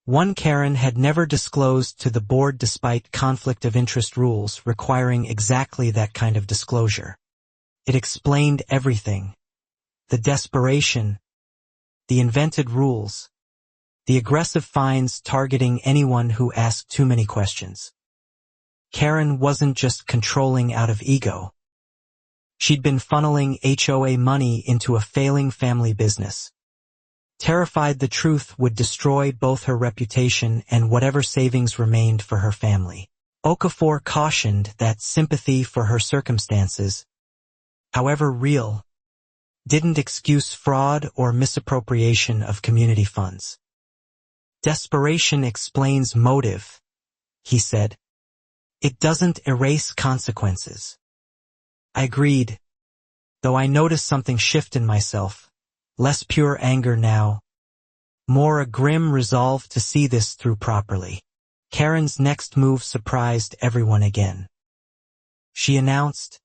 A: One Karen had never disclosed to the board despite conflict of interest rules requiring exactly that kind of disclosure. It explained everything. The desperation, the invented rules, the aggressive fines targeting anyone who asked too many questions. Karen wasn't just controlling out of ego. She'd been funneling HOA money into a failing family business, terrified the truth would destroy both her reputation and whatever savings remained for her family. Okafor cautioned that sympathy for her circumstances, however real, didn't excuse fraud or misappropriation of community funds. Desperation explains motive, he said. It doesn't erase consequences. I agreed, though I noticed something shift in myself, less pure anger now, more a grim resolve to see this through properly. Karen's next move surprised everyone again. She announced,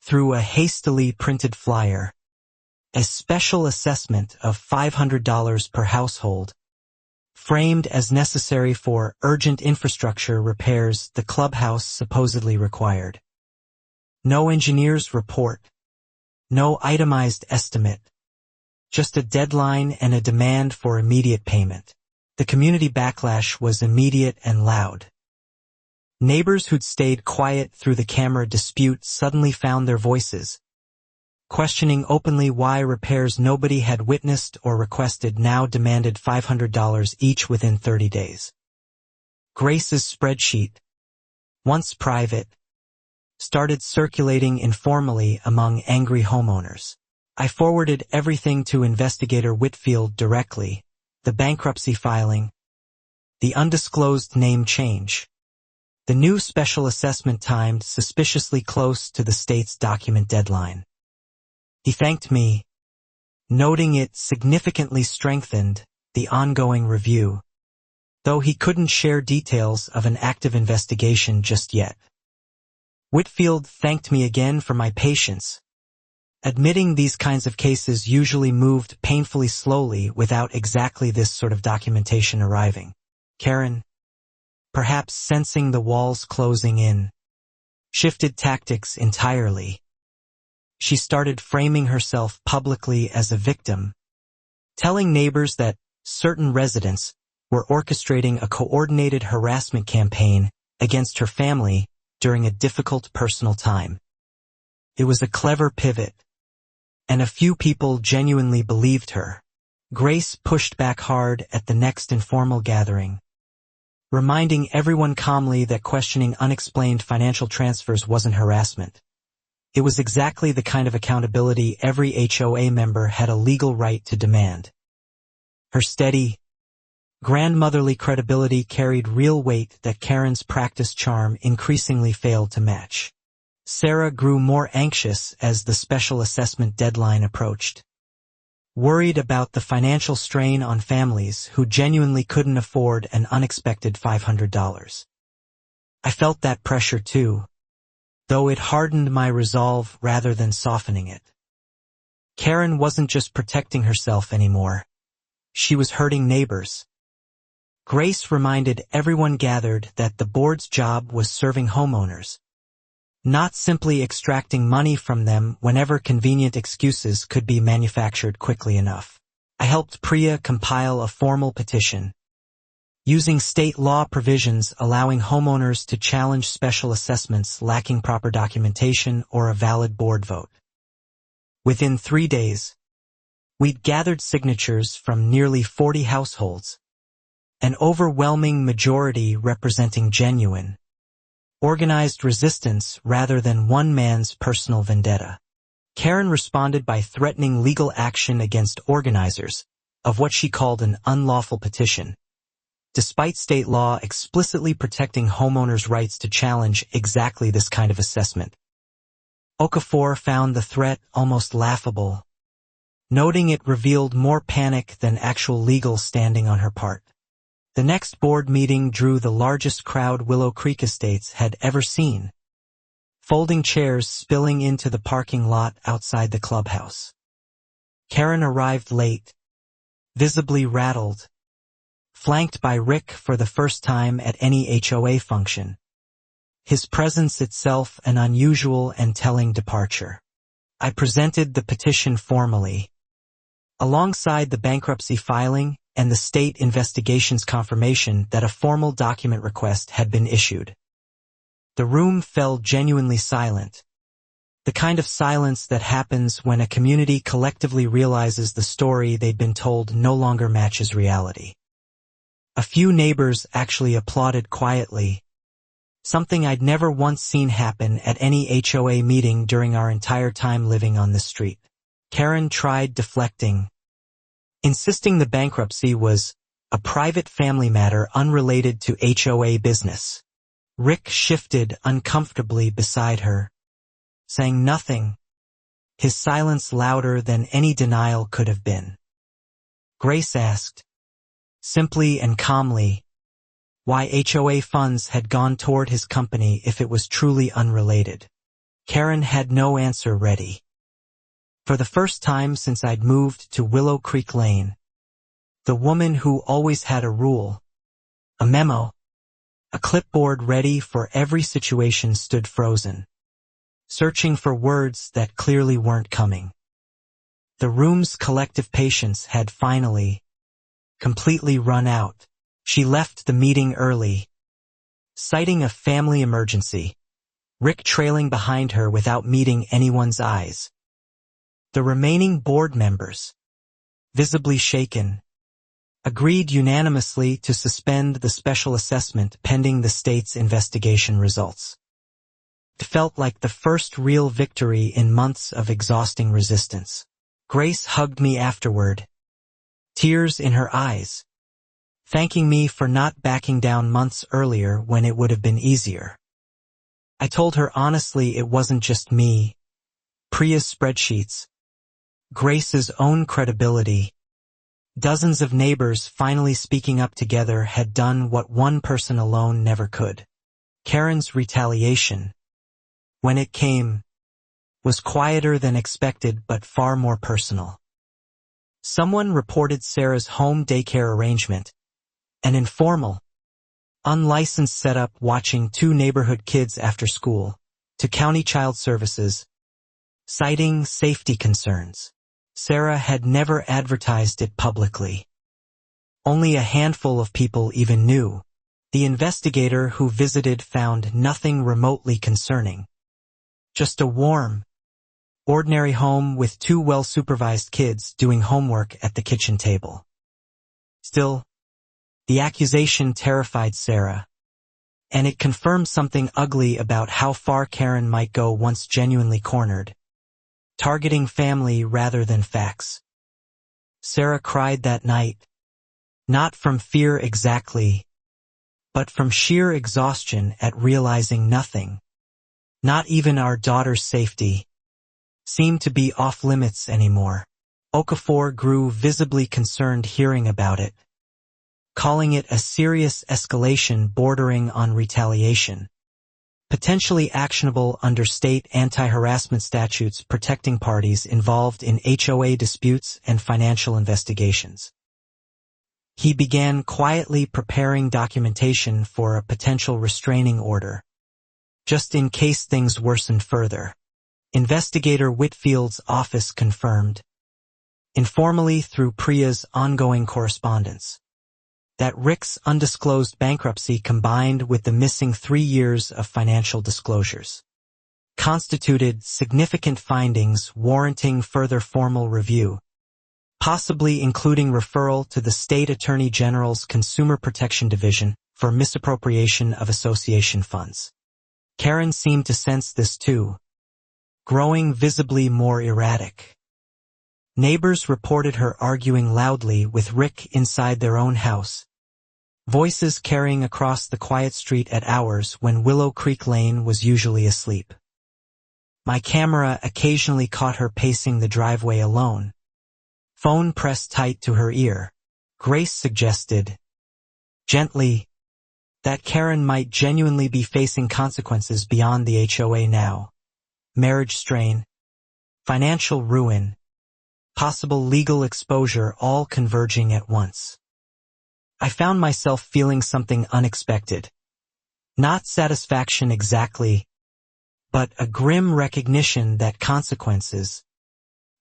A: through a hastily printed flyer, a special assessment of $500 per household, framed as necessary for urgent infrastructure repairs the clubhouse supposedly required. No engineer's report, no itemized estimate, just a deadline and a demand for immediate payment. The community backlash was immediate and loud. Neighbors who'd stayed quiet through the camera dispute suddenly found their voices, questioning openly why repairs nobody had witnessed or requested now demanded $500 each within 30 days. Grace's spreadsheet, once private, started circulating informally among angry homeowners. I forwarded everything to Investigator Whitfield directly, the bankruptcy filing, the undisclosed name change, the new special assessment timed suspiciously close to the state's document deadline. He thanked me, noting it significantly strengthened the ongoing review, though he couldn't share details of an active investigation just yet. Whitfield thanked me again for my patience, admitting these kinds of cases usually moved painfully slowly without exactly this sort of documentation arriving. Karen, perhaps sensing the walls closing in, shifted tactics entirely. she started framing herself publicly as a victim, telling neighbors that certain residents were orchestrating a coordinated harassment campaign against her family during a difficult personal time. It was a clever pivot, and a few people genuinely believed her. Grace pushed back hard at the next informal gathering, reminding everyone calmly that questioning unexplained financial transfers wasn't harassment. It was exactly the kind of accountability every HOA member had a legal right to demand. Her steady, grandmotherly credibility carried real weight that Karen's practiced charm increasingly failed to match. Sarah grew more anxious as the special assessment deadline approached, worried about the financial strain on families who genuinely couldn't afford an unexpected $500. I felt that pressure too, though it hardened my resolve rather than softening it. Karen wasn't just protecting herself anymore. She was hurting neighbors. Grace reminded everyone gathered that the board's job was serving homeowners, not simply extracting money from them whenever convenient excuses could be manufactured quickly enough. I helped Priya compile a formal petition, using state law provisions allowing homeowners to challenge special assessments lacking proper documentation or a valid board vote. Within 3 days, we'd gathered signatures from nearly 40 households, an overwhelming majority representing genuine, organized resistance rather than one man's personal vendetta. Karen responded by threatening legal action against organizers of what she called an unlawful petition, despite state law explicitly protecting homeowners' rights to challenge exactly this kind of assessment. Okafor found the threat almost laughable, noting it revealed more panic than actual legal standing on her part. The next board meeting drew the largest crowd Willow Creek Estates had ever seen, folding chairs spilling into the parking lot outside the clubhouse. Karen arrived late, visibly rattled, flanked by Rick for the first time at any HOA function, his presence itself an unusual and telling departure. I presented the petition formally, alongside the bankruptcy filing and the state investigation's confirmation that a formal document request had been issued. The room fell genuinely silent, the kind of silence that happens when a community collectively realizes the story they'd been told no longer matches reality. A few neighbors actually applauded quietly, something I'd never once seen happen at any HOA meeting during our entire time living on this street. Karen tried deflecting, insisting the bankruptcy was a private family matter unrelated to HOA business. Rick shifted uncomfortably beside her, saying nothing, his silence louder than any denial could have been. Grace asked, simply and calmly, why HOA funds had gone toward his company if it was truly unrelated. Karen had no answer ready. For the first time since I'd moved to Willow Creek Lane, the woman who always had a rule, a memo, a clipboard ready for every situation stood frozen, searching for words that clearly weren't coming. The room's collective patience had finally, completely run out. She left the meeting early, citing a family emergency, Rick trailing behind her without meeting anyone's eyes. The remaining board members, visibly shaken, agreed unanimously to suspend the special assessment pending the state's investigation results. It felt like the first real victory in months of exhausting resistance. Grace hugged me afterward, tears in her eyes, thanking me for not backing down months earlier when it would have been easier. I told her honestly it wasn't just me, Priya's spreadsheets, Grace's own credibility. Dozens of neighbors finally speaking up together had done what one person alone never could. Karen's retaliation, when it came, was quieter than expected but far more personal. Someone reported Sarah's home daycare arrangement, an informal, unlicensed setup watching 2 neighborhood kids after school, to County Child Services, citing safety concerns. Sarah had never advertised it publicly. Only a handful of people even knew. The investigator who visited found nothing remotely concerning. Just a warm, ordinary home with two well-supervised kids doing homework at the kitchen table. Still, the accusation terrified Sarah, and it confirmed something ugly about how far Karen might go once genuinely cornered, targeting family rather than facts. Sarah cried that night, not from fear exactly, but from sheer exhaustion at realizing nothing, not even our daughter's safety, seemed to be off limits anymore. Okafor grew visibly concerned hearing about it, calling it a serious escalation bordering on retaliation, potentially actionable under state anti-harassment statutes protecting parties involved in HOA disputes and financial investigations. He began quietly preparing documentation for a potential restraining order, just in case things worsened further. Investigator Whitfield's office confirmed, informally through Priya's ongoing correspondence, that Rick's undisclosed bankruptcy combined with the missing 3 years of financial disclosures constituted significant findings warranting further formal review, possibly including referral to the State Attorney General's Consumer Protection Division for misappropriation of association funds. Karen seemed to sense this too, growing visibly more erratic. Neighbors reported her arguing loudly with Rick inside their own house, voices carrying across the quiet street at hours when Willow Creek Lane was usually asleep. My camera occasionally caught her pacing the driveway alone, phone pressed tight to her ear. Grace suggested, gently, that Karen might genuinely be facing consequences beyond the HOA now. Marriage strain, financial ruin, possible legal exposure all converging at once. I found myself feeling something unexpected. Not satisfaction exactly, but a grim recognition that consequences,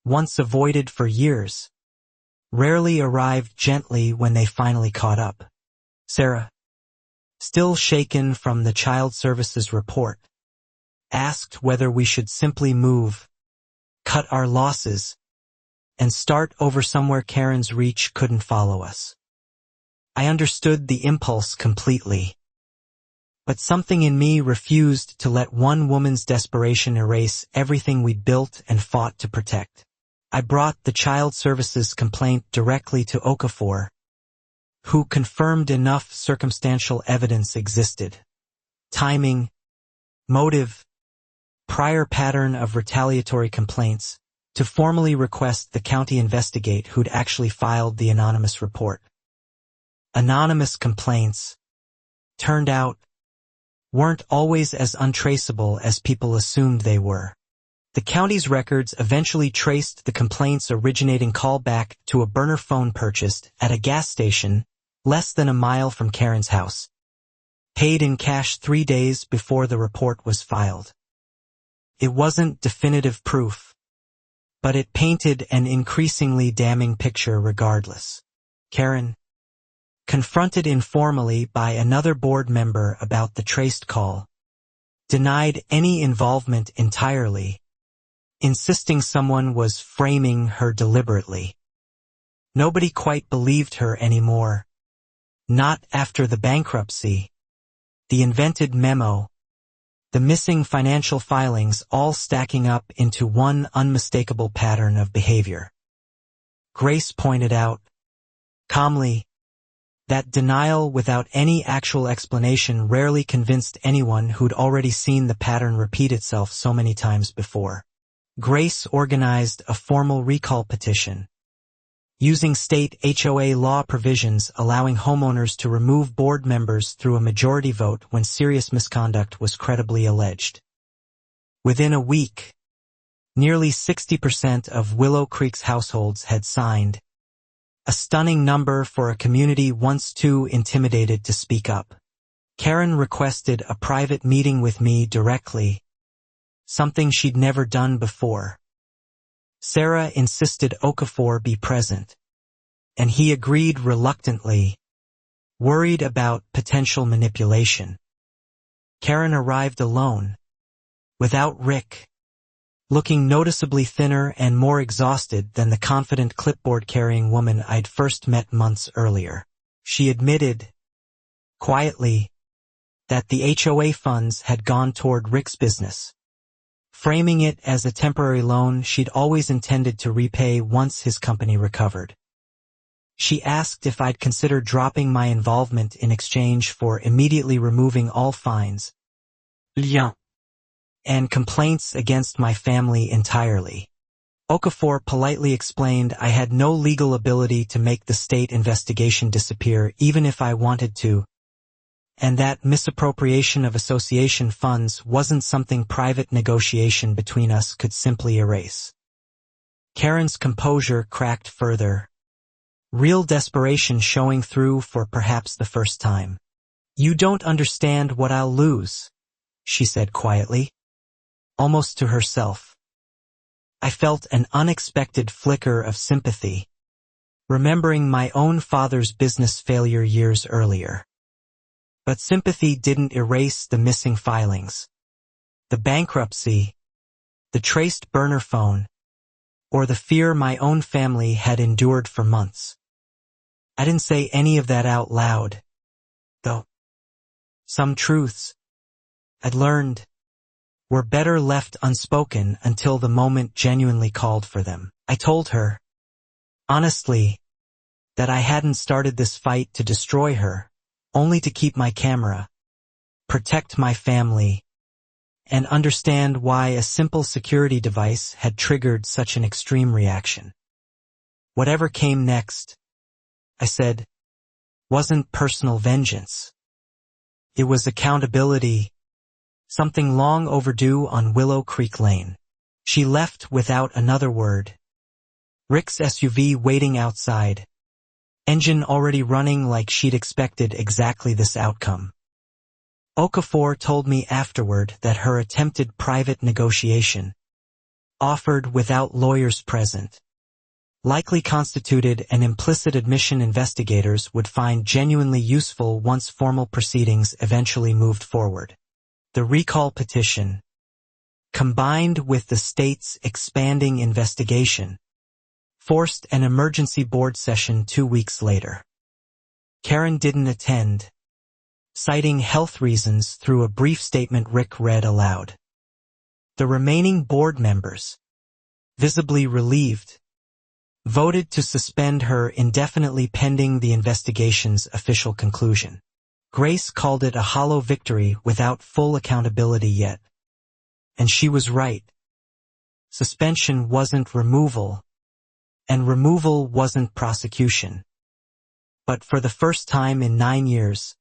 A: once avoided for years, rarely arrived gently when they finally caught up. Sarah, still shaken from the Child Services report, asked whether we should simply move, cut our losses, and start over somewhere Karen's reach couldn't follow us. I understood the impulse completely, but something in me refused to let one woman's desperation erase everything we built and fought to protect. I brought the Child Services complaint directly to Okafor, who confirmed enough circumstantial evidence existed. Timing, motive, prior pattern of retaliatory complaints, to formally request the county investigate who'd actually filed the anonymous report. Anonymous complaints, turned out, weren't always as untraceable as people assumed they were. The county's records eventually traced the complaint's originating call back to a burner phone purchased at a gas station less than a mile from Karen's house, paid in cash 3 days before the report was filed. It wasn't definitive proof, but it painted an increasingly damning picture regardless. Karen, confronted informally by another board member about the traced call, denied any involvement entirely, insisting someone was framing her deliberately. Nobody quite believed her anymore. Not after the bankruptcy, the invented memo, the missing financial filings all stacking up into one unmistakable pattern of behavior. Grace pointed out, calmly, that denial without any actual explanation rarely convinced anyone who'd already seen the pattern repeat itself so many times before. Grace organized a formal recall petition, using state HOA law provisions allowing homeowners to remove board members through a majority vote when serious misconduct was credibly alleged. Within a week, nearly 60% of Willow Creek's households had signed, a stunning number for a community once too intimidated to speak up. Karen requested a private meeting with me directly, something she'd never done before. Sarah insisted Okafor be present, and he agreed reluctantly, worried about potential manipulation. Karen arrived alone, without Rick, looking noticeably thinner and more exhausted than the confident clipboard-carrying woman I'd first met months earlier. She admitted, quietly, that the HOA funds had gone toward Rick's business, framing it as a temporary loan she'd always intended to repay once his company recovered. She asked if I'd consider dropping my involvement in exchange for immediately removing all fines and complaints against my family entirely. Okafor politely explained I had no legal ability to make the state investigation disappear even if I wanted to, and that misappropriation of association funds wasn't something private negotiation between us could simply erase. Karen's composure cracked further, real desperation showing through for perhaps the first time. "You don't understand what I'll lose," she said quietly, almost to herself. I felt an unexpected flicker of sympathy, remembering my own father's business failure years earlier. But sympathy didn't erase the missing filings, the bankruptcy, the traced burner phone, or the fear my own family had endured for months. I didn't say any of that out loud, though. Some truths I'd learned were better left unspoken until the moment genuinely called for them. I told her, honestly, that I hadn't started this fight to destroy her, only to keep my camera, protect my family, and understand why a simple security device had triggered such an extreme reaction. Whatever came next, I said, wasn't personal vengeance. It was accountability, something long overdue on Willow Creek Lane. She left without another word. Rick's SUV waiting outside, engine already running like she'd expected exactly this outcome. Okafor told me afterward that her attempted private negotiation, offered without lawyers present, likely constituted an implicit admission investigators would find genuinely useful once formal proceedings eventually moved forward. The recall petition, combined with the state's expanding investigation, forced an emergency board session 2 weeks later. Karen didn't attend, citing health reasons through a brief statement Rick read aloud. The remaining board members, visibly relieved, voted to suspend her indefinitely pending the investigation's official conclusion. Grace called it a hollow victory without full accountability yet. And she was right. Suspension wasn't removal, and removal wasn't prosecution. But for the first time in 9 years,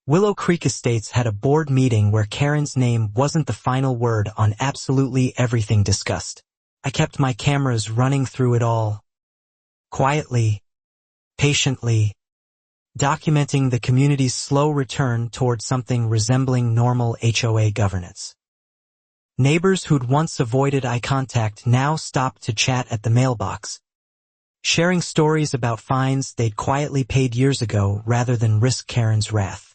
A: Willow Creek Estates had a board meeting where Karen's name wasn't the final word on absolutely everything discussed. I kept my cameras running through it all, quietly, patiently, documenting the community's slow return toward something resembling normal HOA governance. Neighbors who'd once avoided eye contact now stopped to chat at the mailbox, sharing stories about fines they'd quietly paid years ago rather than risk Karen's wrath.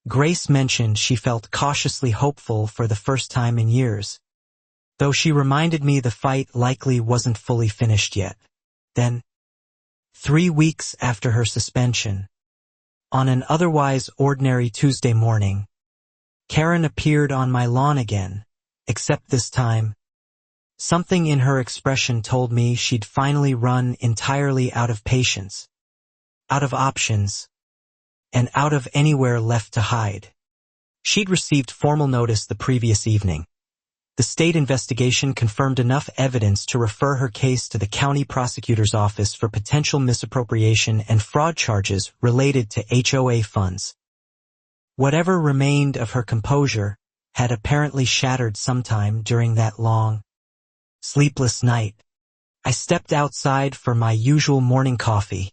A: Grace mentioned she felt cautiously hopeful for the first time in years, though she reminded me the fight likely wasn't fully finished yet. Then, 3 weeks after her suspension, on an otherwise ordinary Tuesday morning, Karen appeared on my lawn again, except this time, something in her expression told me she'd finally run entirely out of patience, out of options, and out of anywhere left to hide. She'd received formal notice the previous evening. The state investigation confirmed enough evidence to refer her case to the county prosecutor's office for potential misappropriation and fraud charges related to HOA funds. Whatever remained of her composure had apparently shattered sometime during that long, sleepless night. I stepped outside for my usual morning coffee,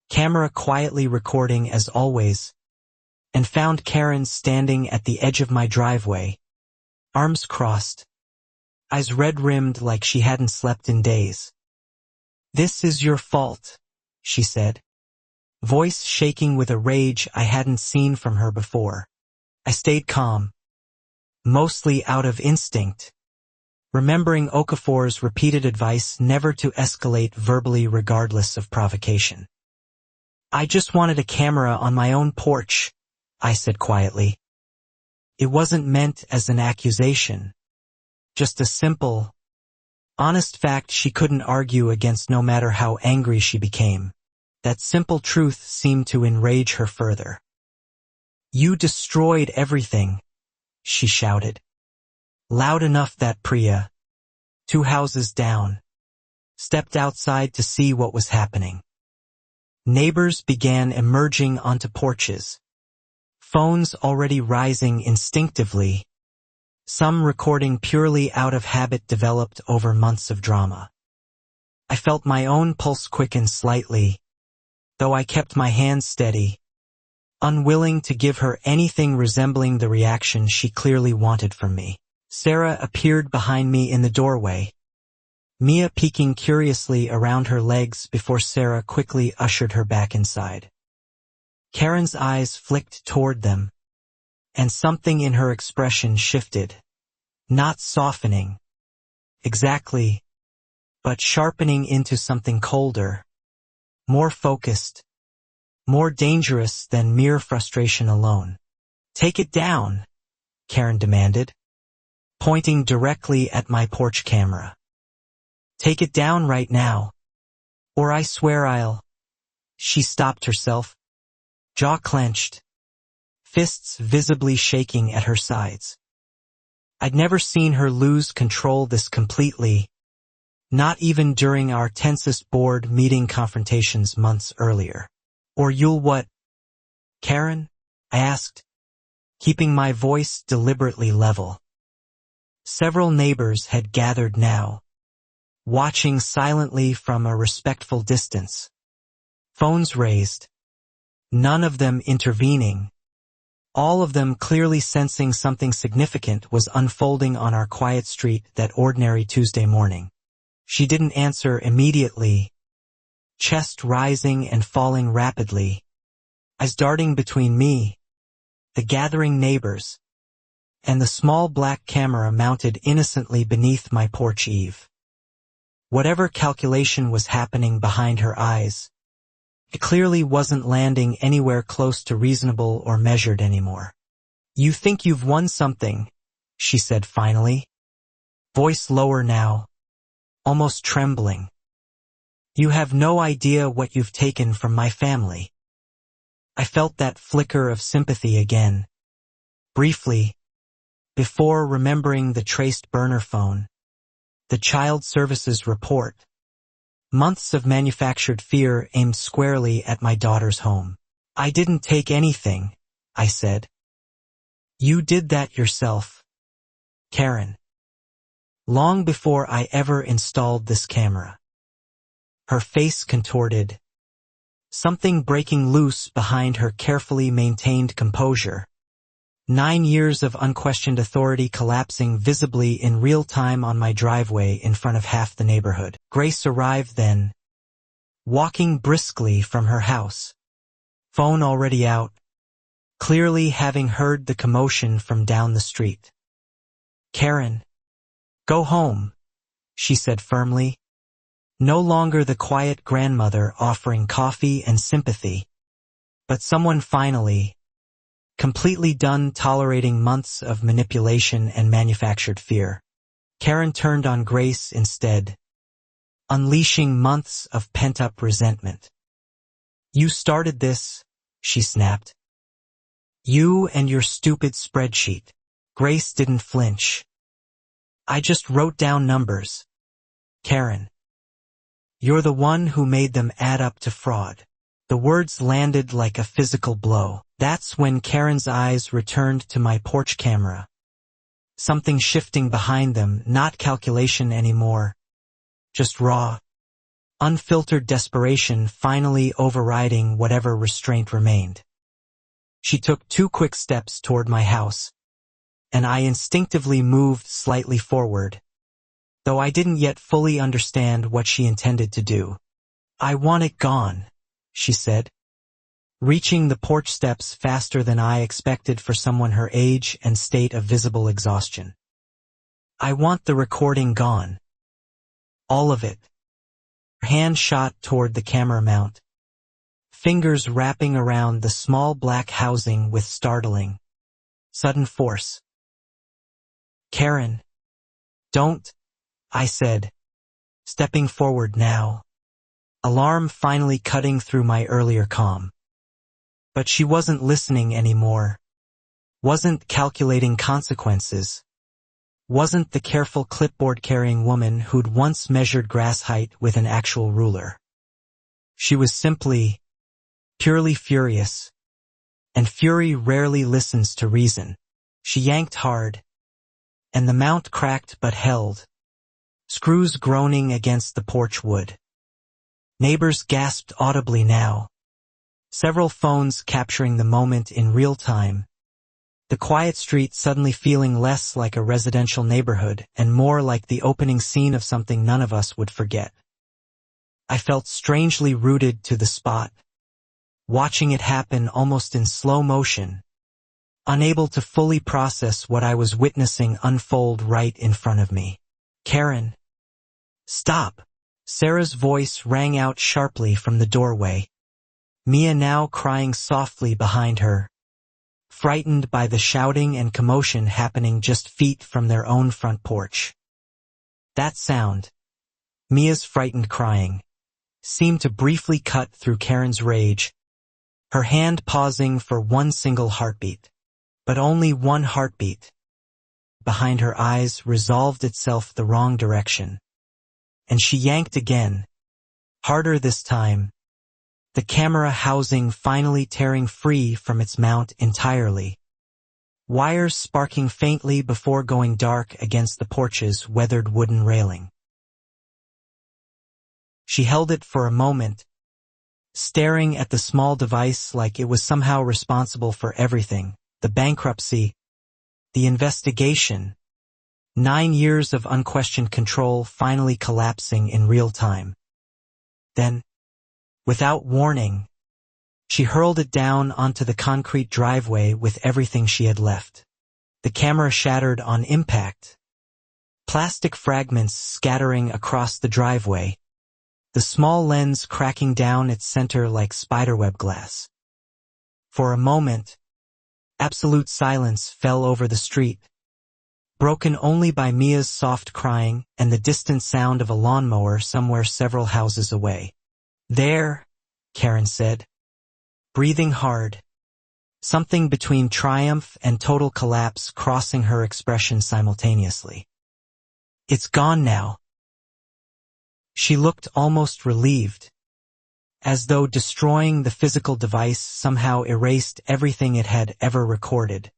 A: camera quietly recording as always, and found Karen standing at the edge of my driveway, arms crossed, eyes red-rimmed like she hadn't slept in days. "This is your fault," she said, voice shaking with a rage I hadn't seen from her before. I stayed calm, mostly out of instinct, remembering Okafor's repeated advice never to escalate verbally regardless of provocation. "I just wanted a camera on my own porch," I said quietly. It wasn't meant as an accusation, just a simple, honest fact she couldn't argue against no matter how angry she became. That simple truth seemed to enrage her further. "You destroyed everything," she shouted, loud enough that Priya, 2 houses down, stepped outside to see what was happening. Neighbors began emerging onto porches, phones already rising instinctively, some recording purely out of habit developed over months of drama. I felt my own pulse quicken slightly, though I kept my hands steady, unwilling to give her anything resembling the reaction she clearly wanted from me. Sarah appeared behind me in the doorway, Mia peeking curiously around her legs before Sarah quickly ushered her back inside. Karen's eyes flicked toward them, and something in her expression shifted, not softening exactly, but sharpening into something colder, more focused, more dangerous than mere frustration alone. "Take it down," Karen demanded, pointing directly at my porch camera. "Take it down right now, or I swear I'll—" She stopped herself, jaw clenched, fists visibly shaking at her sides. I'd never seen her lose control this completely, not even during our tensest board meeting confrontations months earlier. "Or you'll what, Karen?" I asked, keeping my voice deliberately level. Several neighbors had gathered now, watching silently from a respectful distance, phones raised, none of them intervening, all of them clearly sensing something significant was unfolding on our quiet street that ordinary Tuesday morning. She didn't answer immediately, chest rising and falling rapidly, eyes darting between me, the gathering neighbors, and the small black camera mounted innocently beneath my porch eave. Whatever calculation was happening behind her eyes, it clearly wasn't landing anywhere close to reasonable or measured anymore. "You think you've won something," she said finally, voice lower now, almost trembling. "You have no idea what you've taken from my family." I felt that flicker of sympathy again, briefly, before remembering the traced burner phone, the child services report, months of manufactured fear aimed squarely at my daughter's home. "I didn't take anything," I said. "You did that yourself, Karen. Long before I ever installed this camera." Her face contorted, something breaking loose behind her carefully maintained composure. 9 years of unquestioned authority collapsing visibly in real time on my driveway in front of half the neighborhood. Grace arrived then, walking briskly from her house, phone already out, clearly having heard the commotion from down the street. "Karen, go home," she said firmly, no longer the quiet grandmother offering coffee and sympathy, but someone finally, completely done tolerating months of manipulation and manufactured fear. Karen turned on Grace instead, unleashing months of pent-up resentment. "You started this," she snapped. "You and your stupid spreadsheet." Grace didn't flinch. "I just wrote down numbers, Karen. You're the one who made them add up to fraud." The words landed like a physical blow. That's when Karen's eyes returned to my porch camera. Something shifting behind them, not calculation anymore, just raw, unfiltered desperation finally overriding whatever restraint remained. She took 2 quick steps toward my house, and I instinctively moved slightly forward, though I didn't yet fully understand what she intended to do. "I want it gone," she said, reaching the porch steps faster than I expected for someone her age and state of visible exhaustion. "I want the recording gone. All of it." Her hand shot toward the camera mount, fingers wrapping around the small black housing with startling, sudden force. "Karen, don't," I said, stepping forward now, alarm finally cutting through my earlier calm. But she wasn't listening anymore, wasn't calculating consequences, wasn't the careful clipboard-carrying woman who'd once measured grass height with an actual ruler. She was simply, purely furious, and fury rarely listens to reason. She yanked hard, and the mount cracked but held, screws groaning against the porch wood. Neighbors gasped audibly now, several phones capturing the moment in real time, the quiet street suddenly feeling less like a residential neighborhood and more like the opening scene of something none of us would forget. I felt strangely rooted to the spot, watching it happen almost in slow motion, unable to fully process what I was witnessing unfold right in front of me. "Karen, stop!" Sarah's voice rang out sharply from the doorway, Mia now crying softly behind her, frightened by the shouting and commotion happening just feet from their own front porch. That sound, Mia's frightened crying, seemed to briefly cut through Karen's rage, her hand pausing for one single heartbeat. But only one heartbeat. Behind her eyes resolved itself the wrong direction. And she yanked again, harder this time, the camera housing finally tearing free from its mount entirely, wires sparking faintly before going dark against the porch's weathered wooden railing. She held it for a moment, staring at the small device like it was somehow responsible for everything, the bankruptcy, the investigation, 9 years of unquestioned control finally collapsing in real time. Then, without warning, she hurled it down onto the concrete driveway with everything she had left. The camera shattered on impact, plastic fragments scattering across the driveway, the small lens cracking down its center like spiderweb glass. For a moment, absolute silence fell over the street, broken only by Mia's soft crying and the distant sound of a lawnmower somewhere several houses away. "There," Karen said, breathing hard, something between triumph and total collapse crossing her expression simultaneously. "It's gone now." She looked almost relieved, as though destroying the physical device somehow erased everything it had ever recorded,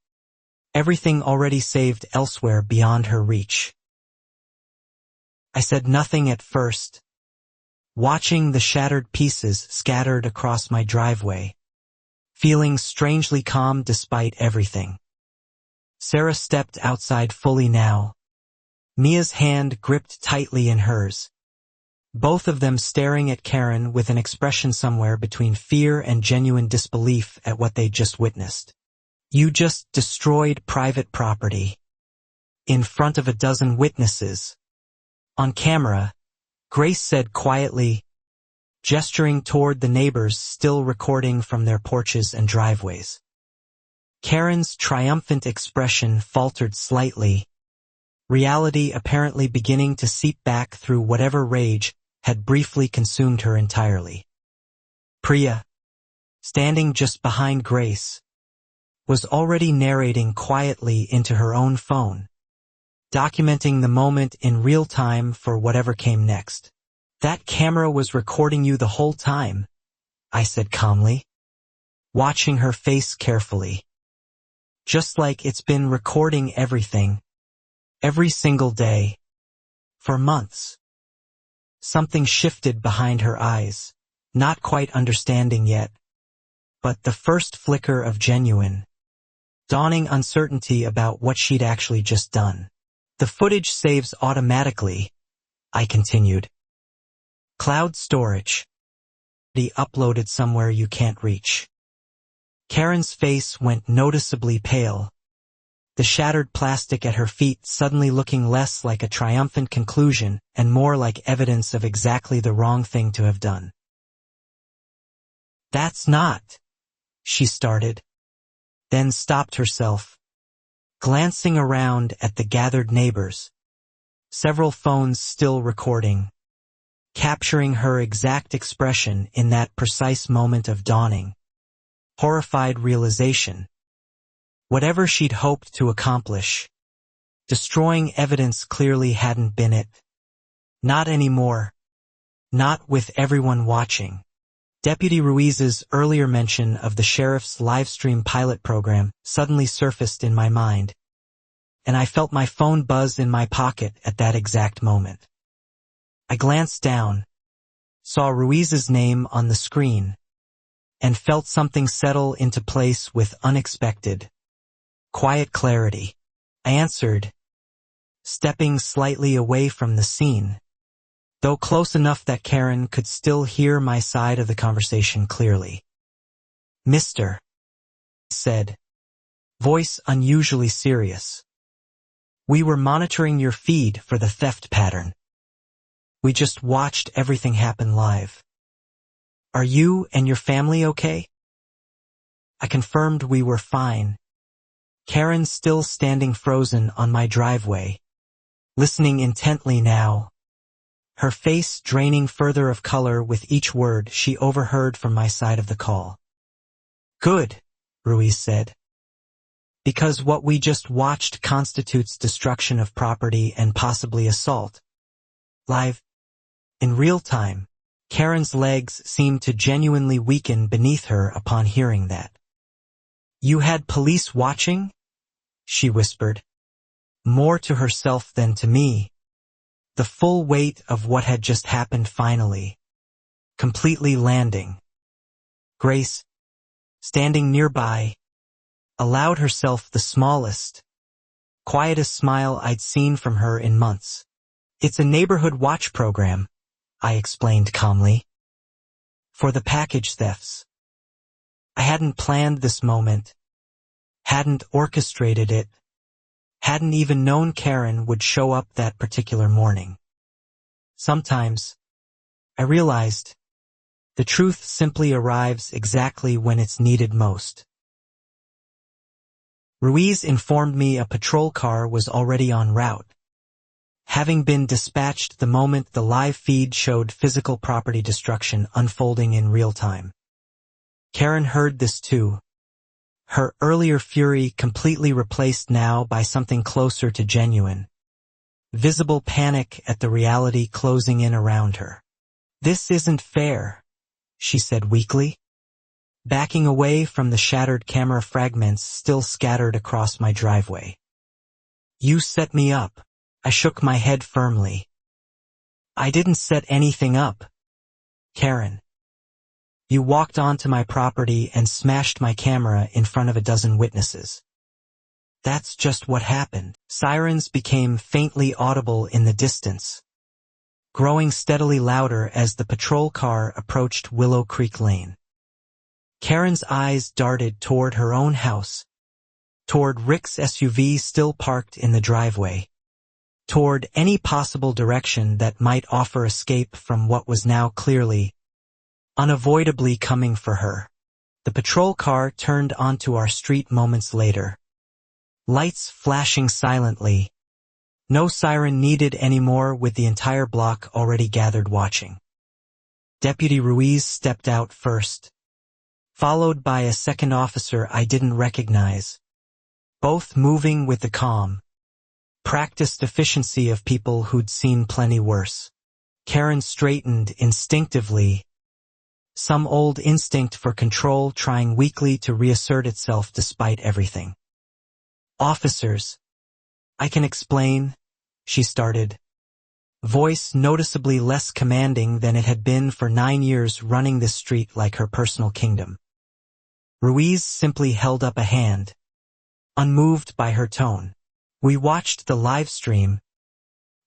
A: everything already saved elsewhere beyond her reach. I said nothing at first, watching the shattered pieces scattered across my driveway, feeling strangely calm despite everything. Sarah stepped outside fully now, Mia's hand gripped tightly in hers, both of them staring at Karen with an expression somewhere between fear and genuine disbelief at what they'd just witnessed. "You just destroyed private property. In front of a dozen witnesses. On camera," Grace said quietly, gesturing toward the neighbors still recording from their porches and driveways. Karen's triumphant expression faltered slightly, reality apparently beginning to seep back through whatever rage had briefly consumed her entirely. Priya, standing just behind Grace, was already narrating quietly into her own phone, documenting the moment in real time for whatever came next. "That camera was recording you the whole time," I said calmly, watching her face carefully. "Just like it's been recording everything, every single day, for months." Something shifted behind her eyes, not quite understanding yet, but the first flicker of genuine, dawning uncertainty about what she'd actually just done. The footage saves automatically, I continued. Cloud storage. The uploaded somewhere you can't reach. Karen's face went noticeably pale, the shattered plastic at her feet suddenly looking less like a triumphant conclusion and more like evidence of exactly the wrong thing to have done. That's not, she started, then stopped herself, glancing around at the gathered neighbors, several phones still recording, capturing her exact expression in that precise moment of dawning, horrified realization. Whatever she'd hoped to accomplish, destroying evidence clearly hadn't been it. Not anymore. Not with everyone watching. Deputy Ruiz's earlier mention of the sheriff's Livestream pilot program suddenly surfaced in my mind, and I felt my phone buzz in my pocket at that exact moment. I glanced down, saw Ruiz's name on the screen, and felt something settle into place with unexpected, quiet clarity. I answered, stepping slightly away from the scene, though close enough that Karen could still hear my side of the conversation clearly. Mr. said, voice unusually serious. We were monitoring your feed for the theft pattern. We just watched everything happen live. Are you and your family okay? I confirmed we were fine. Karen still standing frozen on my driveway, listening intently now, her face draining further of color with each word she overheard from my side of the call. Good, Ruiz said. Because what we just watched constitutes destruction of property and possibly assault. Live. In real time, Karen's legs seemed to genuinely weaken beneath her upon hearing that. You had police watching? She whispered, more to herself than to me. The full weight of what had just happened finally, completely landing. Grace, standing nearby, allowed herself the smallest, quietest smile I'd seen from her in months. It's a neighborhood watch program, I explained calmly. For the package thefts. I hadn't planned this moment, hadn't orchestrated it, hadn't even known Karen would show up that particular morning. Sometimes, I realized, the truth simply arrives exactly when it's needed most. Ruiz informed me a patrol car was already en route, having been dispatched the moment the live feed showed physical property destruction unfolding in real time. Karen heard this too, her earlier fury completely replaced now by something closer to genuine, visible panic at the reality closing in around her. This isn't fair, she said weakly, backing away from the shattered camera fragments still scattered across my driveway. You set me up. I shook my head firmly. I didn't set anything up. Karen. You walked onto my property and smashed my camera in front of a dozen witnesses. That's just what happened. Sirens became faintly audible in the distance, growing steadily louder as the patrol car approached Willow Creek Lane. Karen's eyes darted toward her own house, toward Rick's SUV still parked in the driveway, toward any possible direction that might offer escape from what was now clearly, unavoidably coming for her. The patrol car turned onto our street moments later. Lights flashing silently. No siren needed anymore with the entire block already gathered watching. Deputy Ruiz stepped out first, followed by a second officer I didn't recognize, both moving with the calm, practiced efficiency of people who'd seen plenty worse. Karen straightened instinctively, some old instinct for control trying weakly to reassert itself despite everything. Officers, I can explain, she started, voice noticeably less commanding than it had been for 9 years running this street like her personal kingdom. Ruiz simply held up a hand, unmoved by her tone. We watched the live stream.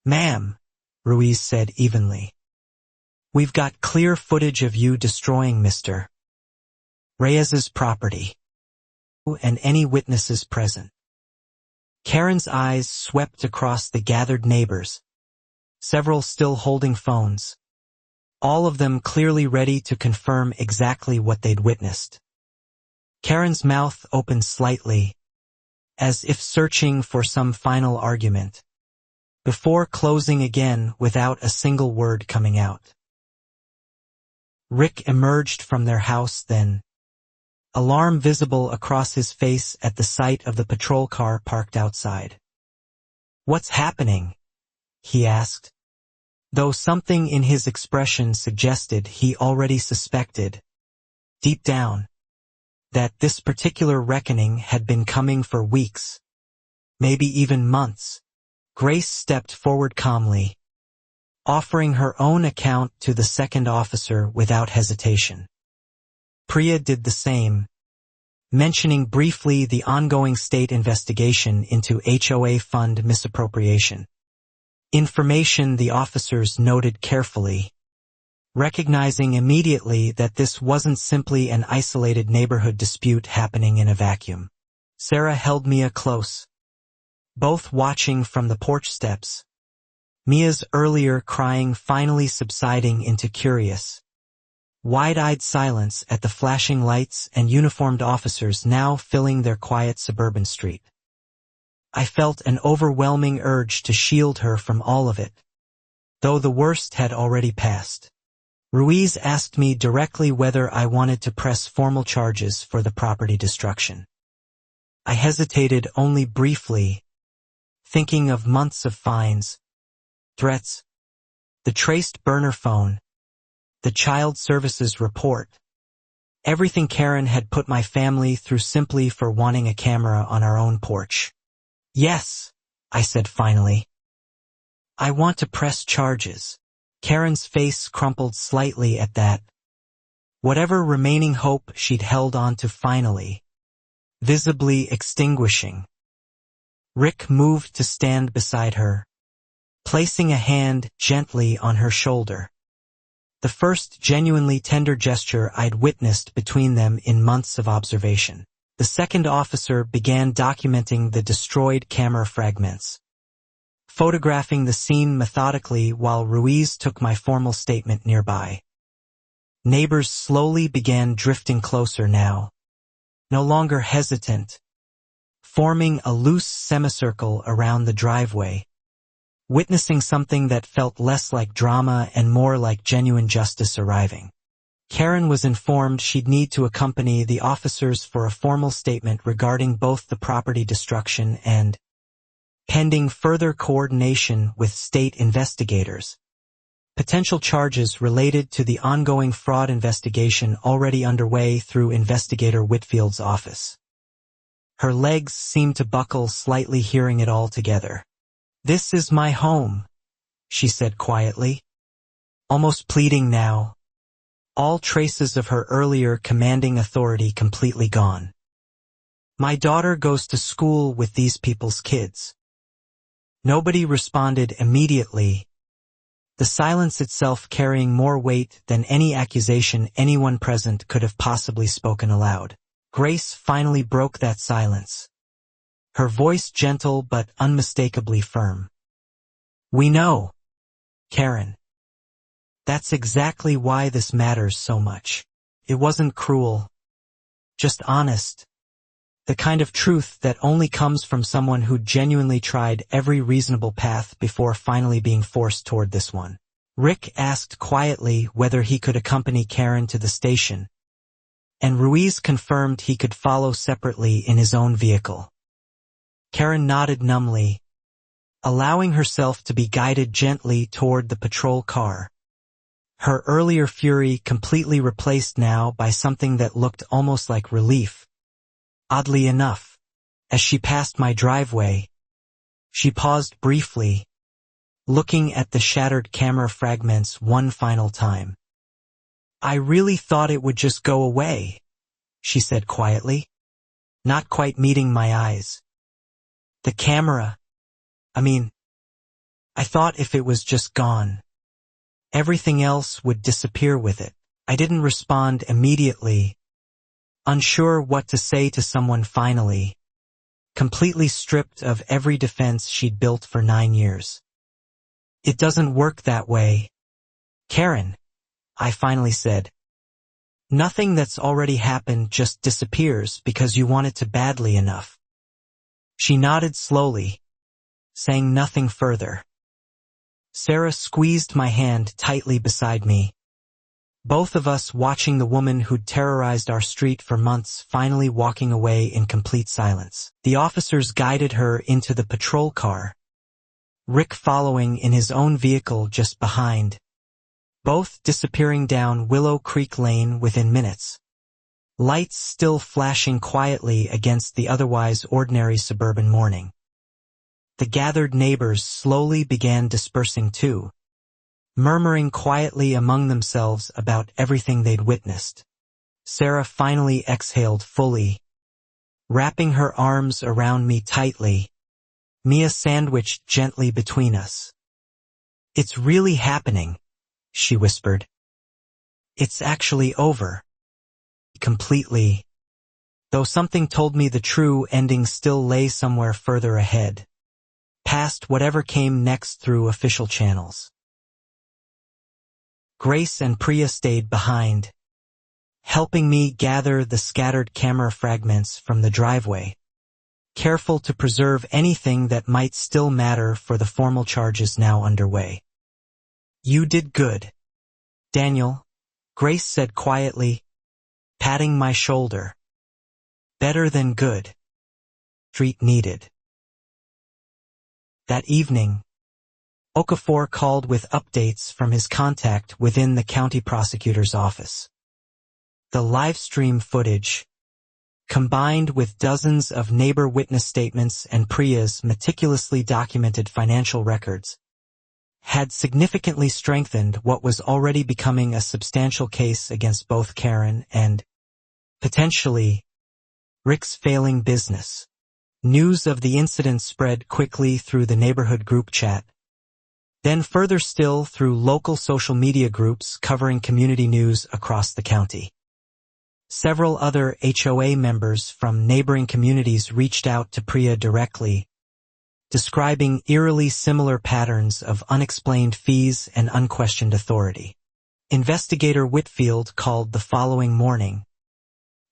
A: Ma'am, Ruiz said evenly. We've got clear footage of you destroying Mr. Reyes's property and any witnesses present. Karen's eyes swept across the gathered neighbors, several still holding phones, all of them clearly ready to confirm exactly what they'd witnessed. Karen's mouth opened slightly, as if searching for some final argument, before closing again without a single word coming out. Rick emerged from their house then, alarm visible across his face at the sight of the patrol car parked outside. "What's happening?" he asked, though something in his expression suggested he already suspected, deep down, that this particular reckoning had been coming for weeks, maybe even months. Grace stepped forward calmly, offering her own account to the second officer without hesitation. Priya did the same, mentioning briefly the ongoing state investigation into HOA fund misappropriation. Information the officers noted carefully, recognizing immediately that this wasn't simply an isolated neighborhood dispute happening in a vacuum. Sarah held Mia close, both watching from the porch steps, Mia's earlier crying finally subsiding into curious, wide-eyed silence at the flashing lights and uniformed officers now filling their quiet suburban street. I felt an overwhelming urge to shield her from all of it, though the worst had already passed. Ruiz asked me directly whether I wanted to press formal charges for the property destruction. I hesitated only briefly, thinking of months of fines, threats, the traced burner phone, the child services report, everything Karen had put my family through simply for wanting a camera on our own porch. "Yes," I said finally. "I want to press charges." Karen's face crumpled slightly at that, whatever remaining hope she'd held on to finally, visibly extinguishing. Rick moved to stand beside her, placing a hand gently on her shoulder. The first genuinely tender gesture I'd witnessed between them in months of observation. The second officer began documenting the destroyed camera fragments, photographing the scene methodically while Ruiz took my formal statement nearby. Neighbors slowly began drifting closer now, no longer hesitant, forming a loose semicircle around the driveway, witnessing something that felt less like drama and more like genuine justice arriving. Karen was informed she'd need to accompany the officers for a formal statement regarding both the property destruction and, pending further coordination with state investigators, potential charges related to the ongoing fraud investigation already underway through Investigator Whitfield's office. Her legs seemed to buckle slightly hearing it all together. "This is my home," she said quietly, almost pleading now, all traces of her earlier commanding authority completely gone. "My daughter goes to school with these people's kids." Nobody responded immediately, the silence itself carrying more weight than any accusation anyone present could have possibly spoken aloud. Grace finally broke that silence, her voice gentle but unmistakably firm. "We know, Karen. That's exactly why this matters so much. It wasn't cruel, just honest. The kind of truth that only comes from someone who genuinely tried every reasonable path before finally being forced toward this one." Rick asked quietly whether he could accompany Karen to the station, and Ruiz confirmed he could follow separately in his own vehicle. Karen nodded numbly, allowing herself to be guided gently toward the patrol car, her earlier fury completely replaced now by something that looked almost like relief. Oddly enough, as she passed my driveway, she paused briefly, looking at the shattered camera fragments one final time. "I really thought it would just go away," she said quietly. not quite meeting my eyes. The camera. I thought if it was just gone, everything else would disappear with it. I didn't respond immediately, unsure what to say to someone finally, completely stripped of every defense she'd built for 9 years. It doesn't work that way, Karen, I finally said. Nothing that's already happened just disappears because you want it to badly enough. She nodded slowly, saying nothing further. Sarah squeezed my hand tightly beside me. Both of us watching the woman who'd terrorized our street for months finally walking away in complete silence. The officers guided her into the patrol car, Rick following in his own vehicle just behind, both disappearing down Willow Creek Lane within minutes, lights still flashing quietly against the otherwise ordinary suburban morning. The gathered neighbors slowly began dispersing too, murmuring quietly among themselves about everything they'd witnessed. Sarah finally exhaled fully, wrapping her arms around me tightly, Mia sandwiched gently between us. "It's really happening," she whispered. "It's actually over. Completely." Though something told me the true ending still lay somewhere further ahead, past whatever came next through official channels. Grace and Priya stayed behind, helping me gather the scattered camera fragments from the driveway, careful to preserve anything that might still matter for the formal charges now underway. "You did good, Daniel," Grace said quietly, patting my shoulder. "Better than good. Street needed." That evening, Okafor called with updates from his contact within the county prosecutor's office. The Livestream footage, combined with dozens of neighbor witness statements and Priya's meticulously documented financial records, had significantly strengthened what was already becoming a substantial case against both Karen and, potentially, Rick's failing business. News of the incident spread quickly through the neighborhood group chat, then further still through local social media groups covering community news across the county. Several other HOA members from neighboring communities reached out to Priya directly, describing eerily similar patterns of unexplained fees and unquestioned authority. Investigator Whitfield called the following morning,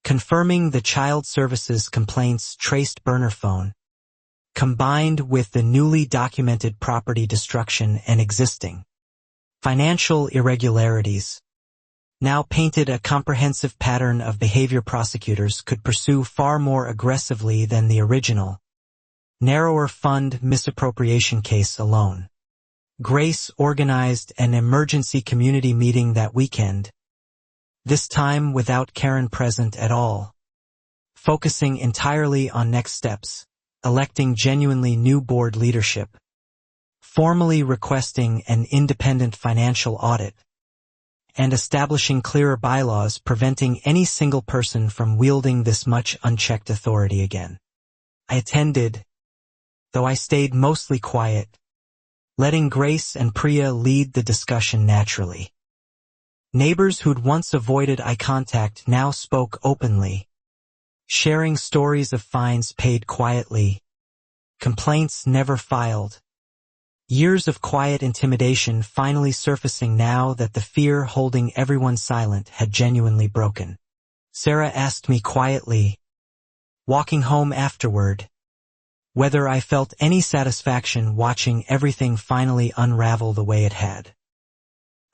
A: confirming the child services complaints traced burner phone, combined with the newly documented property destruction and existing financial irregularities, now painted a comprehensive pattern of behavior prosecutors could pursue far more aggressively than the original, narrower fund misappropriation case alone. Grace organized an emergency community meeting that weekend, this time without Karen present at all, focusing entirely on next steps, electing genuinely new board leadership, formally requesting an independent financial audit, and establishing clearer bylaws preventing any single person from wielding this much unchecked authority again. I attended, though I stayed mostly quiet, letting Grace and Priya lead the discussion naturally. Neighbors who'd once avoided eye contact now spoke openly, sharing stories of fines paid quietly, complaints never filed, years of quiet intimidation finally surfacing now that the fear holding everyone silent had genuinely broken. Sarah asked me quietly, walking home afterward, whether I felt any satisfaction watching everything finally unravel the way it had.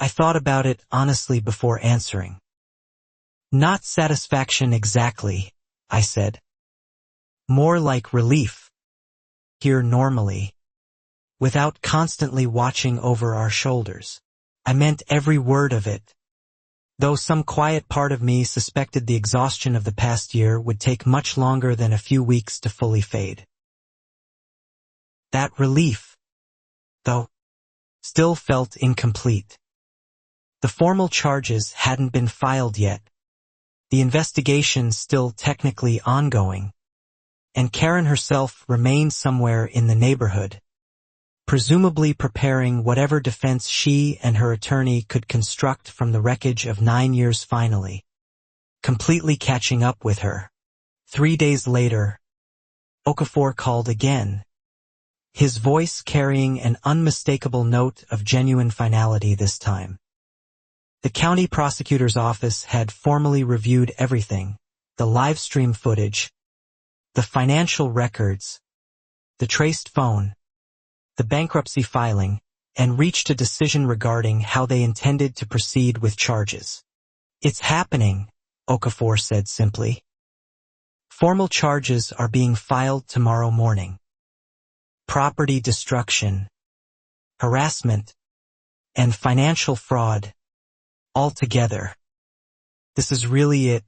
A: I thought about it honestly before answering. "Not satisfaction exactly," I said. "More like relief. Here normally, without constantly watching over our shoulders." I meant every word of it, though some quiet part of me suspected the exhaustion of the past year would take much longer than a few weeks to fully fade. That relief, though, still felt incomplete. The formal charges hadn't been filed yet, the investigation still technically ongoing, and Karen herself remained somewhere in the neighborhood, presumably preparing whatever defense she and her attorney could construct from the wreckage of 9 years finally, completely catching up with her. 3 days later, Okafor called again, his voice carrying an unmistakable note of genuine finality this time. The county prosecutor's office had formally reviewed everything, the Livestream footage, the financial records, the traced phone, the bankruptcy filing, and reached a decision regarding how they intended to proceed with charges. "It's happening," Okafor said simply. "Formal charges are being filed tomorrow morning. Property destruction, harassment, and financial fraud, all together. This is really it,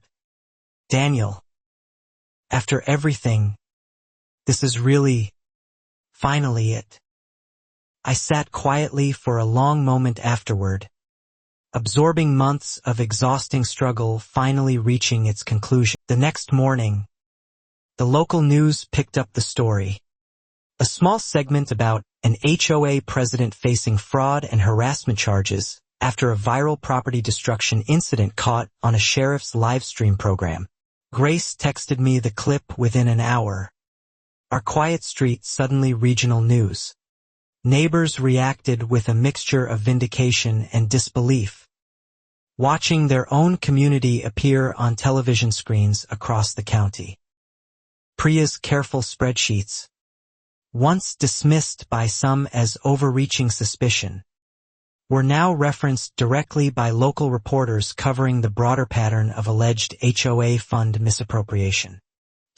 A: Daniel. After everything, this is really, finally it." I sat quietly for a long moment afterward, absorbing months of exhausting struggle finally reaching its conclusion. The next morning, the local news picked up the story. A small segment about an HOA president facing fraud and harassment charges after a viral property destruction incident caught on a sheriff's Livestream program. Grace texted me the clip within an hour. Our quiet street suddenly regional news. Neighbors reacted with a mixture of vindication and disbelief, watching their own community appear on television screens across the county. Priya's careful spreadsheets, once dismissed by some as overreaching suspicion, were now referenced directly by local reporters covering the broader pattern of alleged HOA fund misappropriation.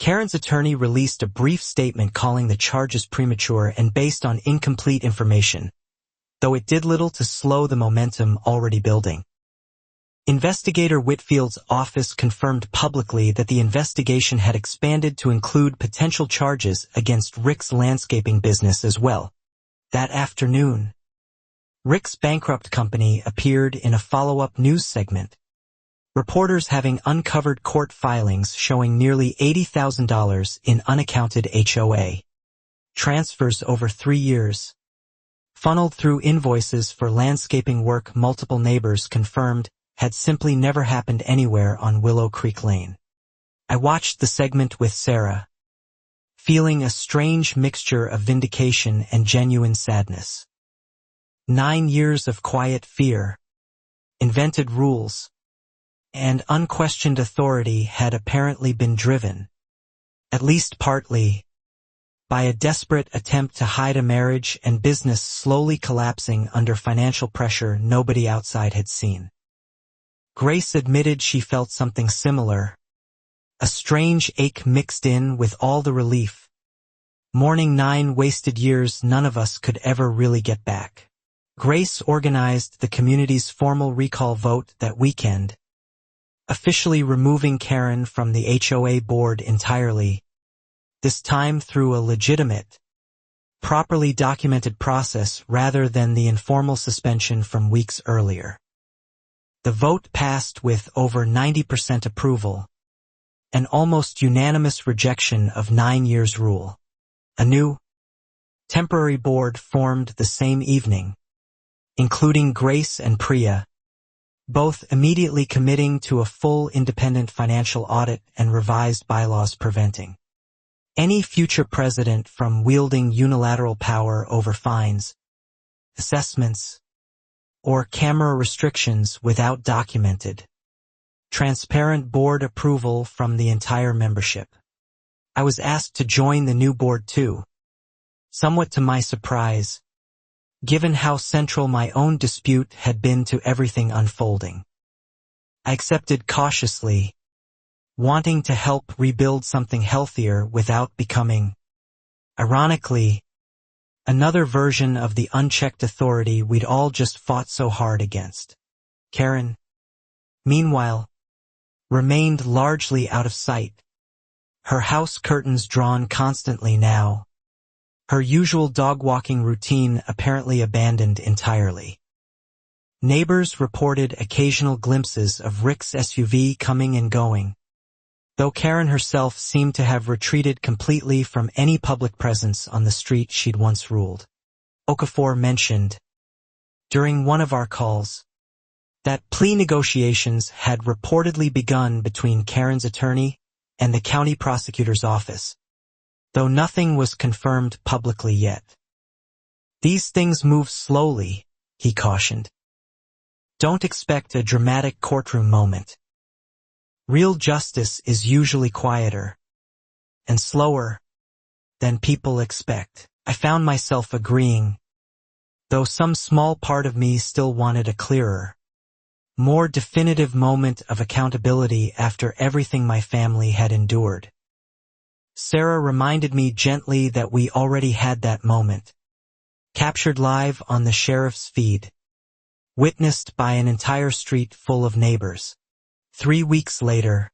A: Karen's attorney released a brief statement calling the charges premature and based on incomplete information, though it did little to slow the momentum already building. Investigator Whitfield's office confirmed publicly that the investigation had expanded to include potential charges against Rick's landscaping business as well. That afternoon, Rick's bankrupt company appeared in a follow-up news segment, reporters having uncovered court filings showing nearly $80,000 in unaccounted HOA transfers over 3 years, funneled through invoices for landscaping work multiple neighbors confirmed had simply never happened anywhere on Willow Creek Lane. I watched the segment with Sarah, feeling a strange mixture of vindication and genuine sadness. 9 years of quiet fear, invented rules, and unquestioned authority had apparently been driven, at least partly, by a desperate attempt to hide a marriage and business slowly collapsing under financial pressure nobody outside had seen. Grace admitted she felt something similar, a strange ache mixed in with all the relief, mourning 9 wasted years none of us could ever really get back. Grace organized the community's formal recall vote that weekend, officially removing Karen from the HOA board entirely, this time through a legitimate, properly documented process rather than the informal suspension from weeks earlier. The vote passed with over 90% approval, an almost unanimous rejection of 9 years rule. A new, temporary board formed the same evening, including Grace and Priya, both immediately committing to a full independent financial audit and revised bylaws preventing any future president from wielding unilateral power over fines, assessments, or camera restrictions without documented, transparent board approval from the entire membership. I was asked to join the new board too, somewhat to my surprise, given how central my own dispute had been to everything unfolding. I accepted cautiously, wanting to help rebuild something healthier without becoming, ironically, another version of the unchecked authority we'd all just fought so hard against. Karen, meanwhile, remained largely out of sight, her house curtains drawn constantly now, her usual dog-walking routine apparently abandoned entirely. Neighbors reported occasional glimpses of Rick's SUV coming and going, though Karen herself seemed to have retreated completely from any public presence on the street she'd once ruled. Okafor mentioned, during one of our calls, that plea negotiations had reportedly begun between Karen's attorney and the county prosecutor's office, though nothing was confirmed publicly yet. These things move slowly, he cautioned. Don't expect a dramatic courtroom moment. Real justice is usually quieter and slower than people expect. I found myself agreeing, though some small part of me still wanted a clearer, more definitive moment of accountability after everything my family had endured. Sarah reminded me gently that we already had that moment, captured live on the sheriff's feed, witnessed by an entire street full of neighbors. 3 weeks later,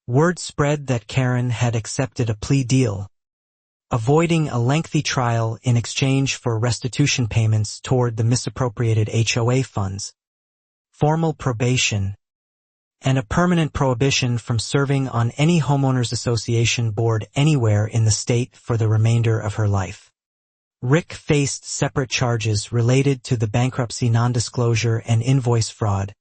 A: word spread that Karen had accepted a plea deal, avoiding a lengthy trial in exchange for restitution payments toward the misappropriated HOA funds, formal probation, and a permanent prohibition from serving on any homeowners association board anywhere in the state for the remainder of her life. Rick faced separate charges related to the bankruptcy non-disclosure and invoice fraud,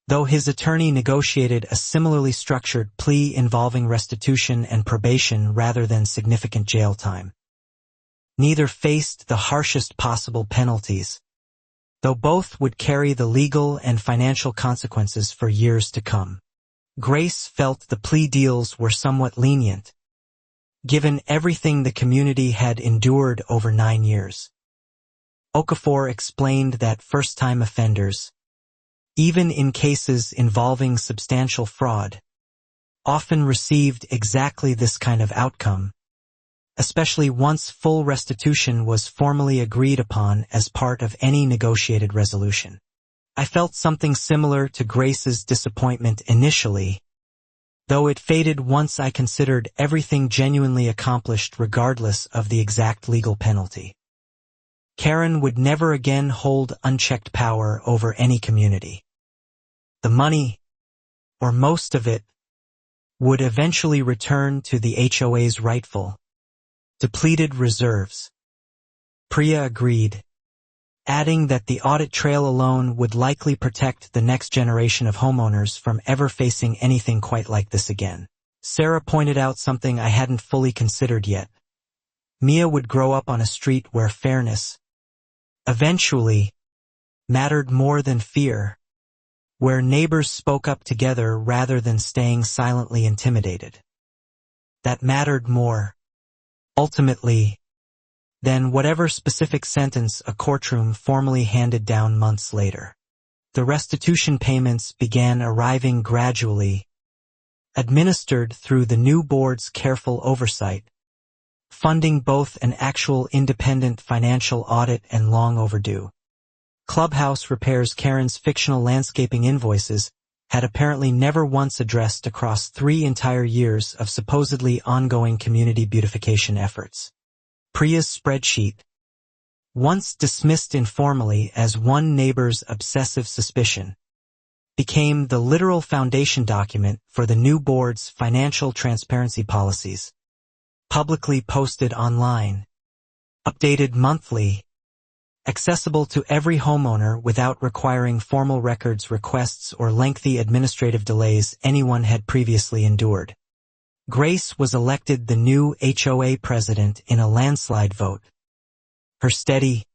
A: though his attorney negotiated a similarly structured plea involving restitution and probation rather than significant jail time. Neither faced the harshest possible penalties, though both would carry the legal and financial consequences for years to come. Grace felt the plea deals were somewhat lenient, given everything the community had endured over 9 years. Okafor explained that first-time offenders, even in cases involving substantial fraud, often received exactly this kind of outcome, especially once full restitution was formally agreed upon as part of any negotiated resolution. I felt something similar to Grace's disappointment initially, though it faded once I considered everything genuinely accomplished regardless of the exact legal penalty. Karen would never again hold unchecked power over any community. The money, or most of it, would eventually return to the HOA's rightful, depleted reserves. Priya agreed, adding that the audit trail alone would likely protect the next generation of homeowners from ever facing anything quite like this again. Sarah pointed out something I hadn't fully considered yet. Mia would grow up on a street where fairness, eventually, mattered more than fear, where neighbors spoke up together rather than staying silently intimidated. That mattered more, ultimately, than whatever specific sentence a courtroom formally handed down months later. The restitution payments began arriving gradually, administered through the new board's careful oversight, funding both an actual independent financial audit and long overdue. Clubhouse repairs Karen's fictional landscaping invoices had apparently never once addressed across 3 entire years of supposedly ongoing community beautification efforts. Priya's spreadsheet, once dismissed informally as one neighbor's obsessive suspicion, became the literal foundation document for the new board's financial transparency policies, publicly posted online, updated monthly, accessible to every homeowner without requiring formal records requests or lengthy administrative delays anyone had previously endured. Grace was elected the new HOA president in a landslide vote. Her steady,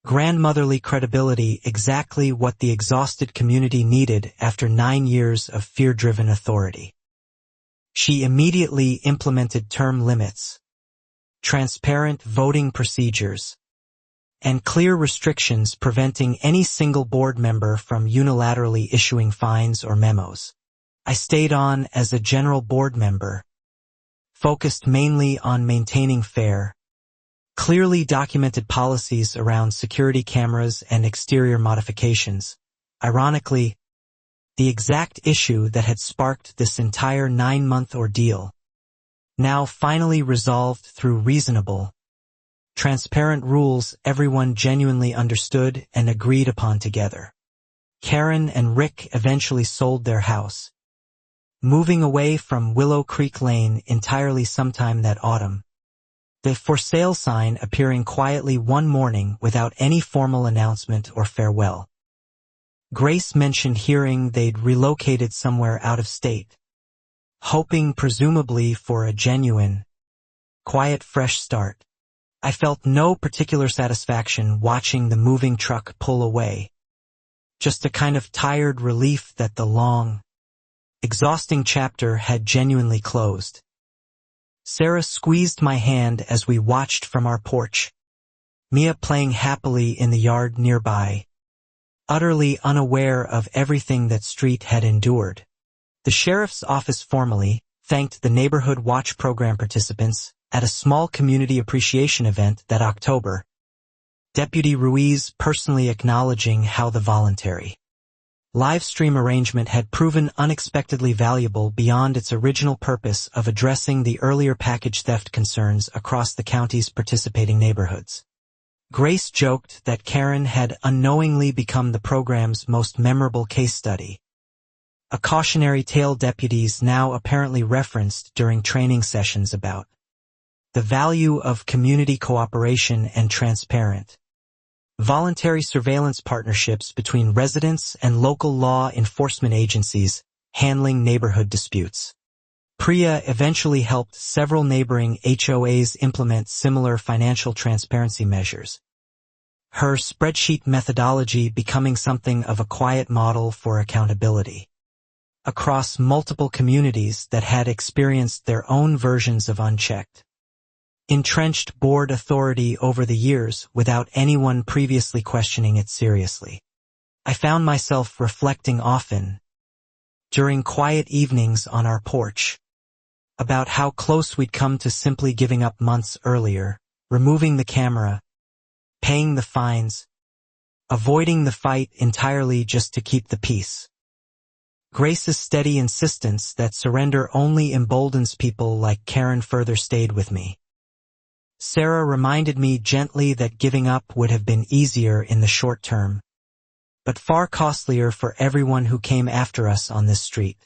A: grandmotherly credibility exactly what the exhausted community needed after 9 years of fear-driven authority. She immediately implemented term limits, transparent voting procedures, and clear restrictions preventing any single board member from unilaterally issuing fines or memos. I stayed on as a general board member, focused mainly on maintaining fair, clearly documented policies around security cameras and exterior modifications. Ironically, the exact issue that had sparked this entire 9-month ordeal, now finally resolved through reasonable, transparent rules everyone genuinely understood and agreed upon together. Karen and Rick eventually sold their house, moving away from Willow Creek Lane entirely sometime that autumn. The for sale sign appearing quietly one morning without any formal announcement or farewell. Grace mentioned hearing they'd relocated somewhere out of state, hoping presumably for a genuine, quiet fresh start. I felt no particular satisfaction watching the moving truck pull away. Just a kind of tired relief that the long, exhausting chapter had genuinely closed. Sarah squeezed my hand as we watched from our porch, Mia playing happily in the yard nearby, utterly unaware of everything that street had endured. The sheriff's office formally thanked the Neighborhood Watch program participants at a small community appreciation event that October. Deputy Ruiz personally acknowledging how the voluntary Livestream arrangement had proven unexpectedly valuable beyond its original purpose of addressing the earlier package theft concerns across the county's participating neighborhoods. Grace joked that Karen had unknowingly become the program's most memorable case study, a cautionary tale deputies now apparently referenced during training sessions about the value of community cooperation and transparent, voluntary surveillance partnerships between residents and local law enforcement agencies handling neighborhood disputes. Priya eventually helped several neighboring HOAs implement similar financial transparency measures, her spreadsheet methodology becoming something of a quiet model for accountability across multiple communities that had experienced their own versions of unchecked, entrenched board authority over the years without anyone previously questioning it seriously. I found myself reflecting often, during quiet evenings on our porch, about how close we'd come to simply giving up months earlier, removing the camera, paying the fines, avoiding the fight entirely just to keep the peace. Grace's steady insistence that surrender only emboldens people like Karen further stayed with me. Sarah reminded me gently that giving up would have been easier in the short term, but far costlier for everyone who came after us on this street.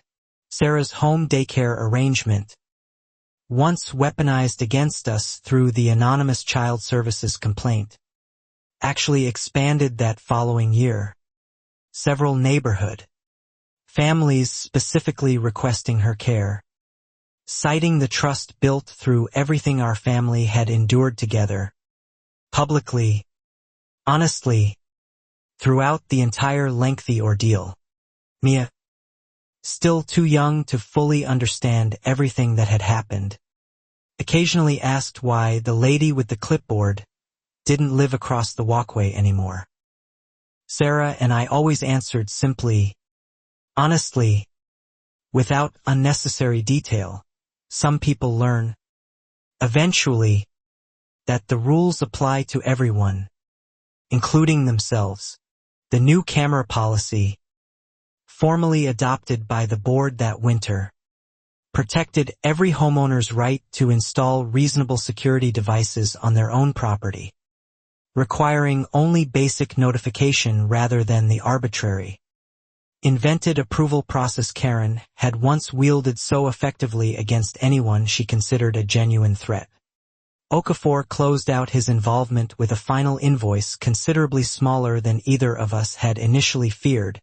A: Sarah's home daycare arrangement, once weaponized against us through the anonymous child services complaint, actually expanded that following year. Several neighborhood families specifically requesting her care, citing the trust built through everything our family had endured together, publicly, honestly, throughout the entire lengthy ordeal. Mia, still too young to fully understand everything that had happened, occasionally asked why the lady with the clipboard didn't live across the walkway anymore. Sarah and I always answered simply, honestly, without unnecessary detail. Some people learn, eventually, that the rules apply to everyone, including themselves. The new camera policy, formally adopted by the board that winter, protected every homeowner's right to install reasonable security devices on their own property, requiring only basic notification rather than the arbitrary, invented approval process Karen had once wielded so effectively against anyone she considered a genuine threat. Okafor closed out his involvement with a final invoice considerably smaller than either of us had initially feared,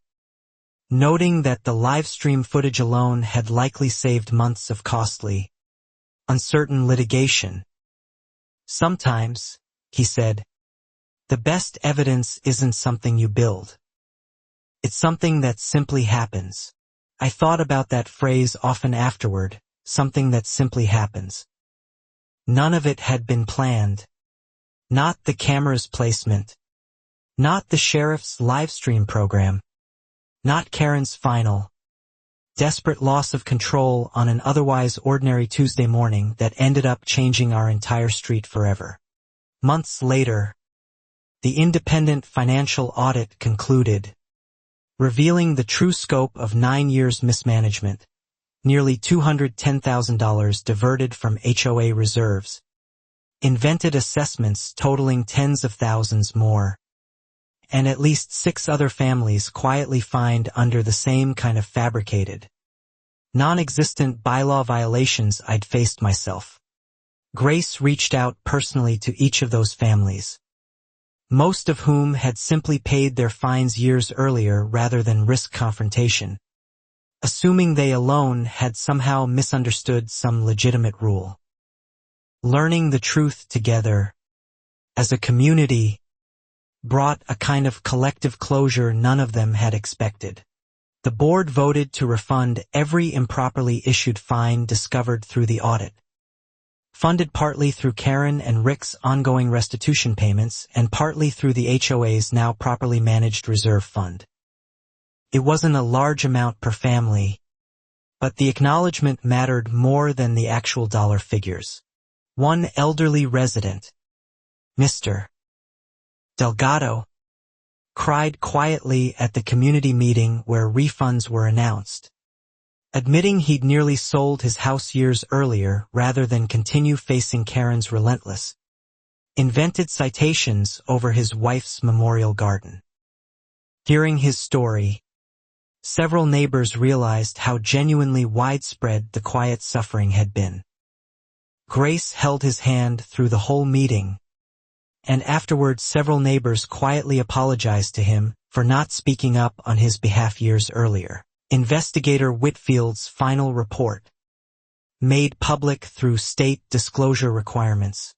A: noting that the Livestream footage alone had likely saved months of costly, uncertain litigation. Sometimes, he said, the best evidence isn't something you build. It's something that simply happens. I thought about that phrase often afterward, something that simply happens. None of it had been planned. Not the camera's placement. Not the sheriff's Livestream program. Not Karen's final, desperate loss of control on an otherwise ordinary Tuesday morning that ended up changing our entire street forever. Months later, the independent financial audit concluded, revealing the true scope of 9 years' mismanagement, nearly $210,000 diverted from HOA reserves, invented assessments totaling tens of thousands more, and at least 6 other families quietly fined under the same kind of fabricated, non-existent bylaw violations I'd faced myself. Grace reached out personally to each of those families, most of whom had simply paid their fines years earlier rather than risk confrontation, assuming they alone had somehow misunderstood some legitimate rule. Learning the truth together, as a community, brought a kind of collective closure none of them had expected. The board voted to refund every improperly issued fine discovered through the audit, funded partly through Karen and Rick's ongoing restitution payments and partly through the HOA's now properly managed reserve fund. It wasn't a large amount per family, but the acknowledgement mattered more than the actual dollar figures. One elderly resident, Mr. Delgado, cried quietly at the community meeting where refunds were announced, admitting he'd nearly sold his house years earlier rather than continue facing Karen's relentless, invented citations over his wife's memorial garden. Hearing his story, several neighbors realized how genuinely widespread the quiet suffering had been. Grace held his hand through the whole meeting, and afterward several neighbors quietly apologized to him for not speaking up on his behalf years earlier. Investigator Whitfield's final report, made public through state disclosure requirements,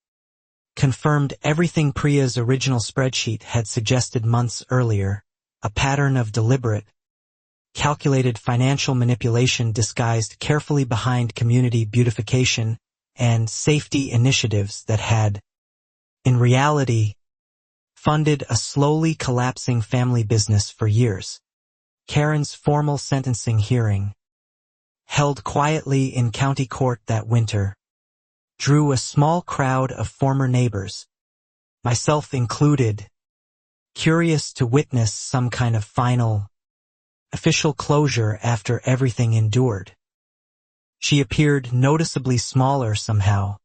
A: confirmed everything Priya's original spreadsheet had suggested months earlier, a pattern of deliberate, calculated financial manipulation disguised carefully behind community beautification and safety initiatives that had, in reality, funded a slowly collapsing family business for years. Karen's formal sentencing hearing, held quietly in county court that winter, drew a small crowd of former neighbors, myself included, curious to witness some kind of final, official closure after everything endured. She appeared noticeably smaller somehow,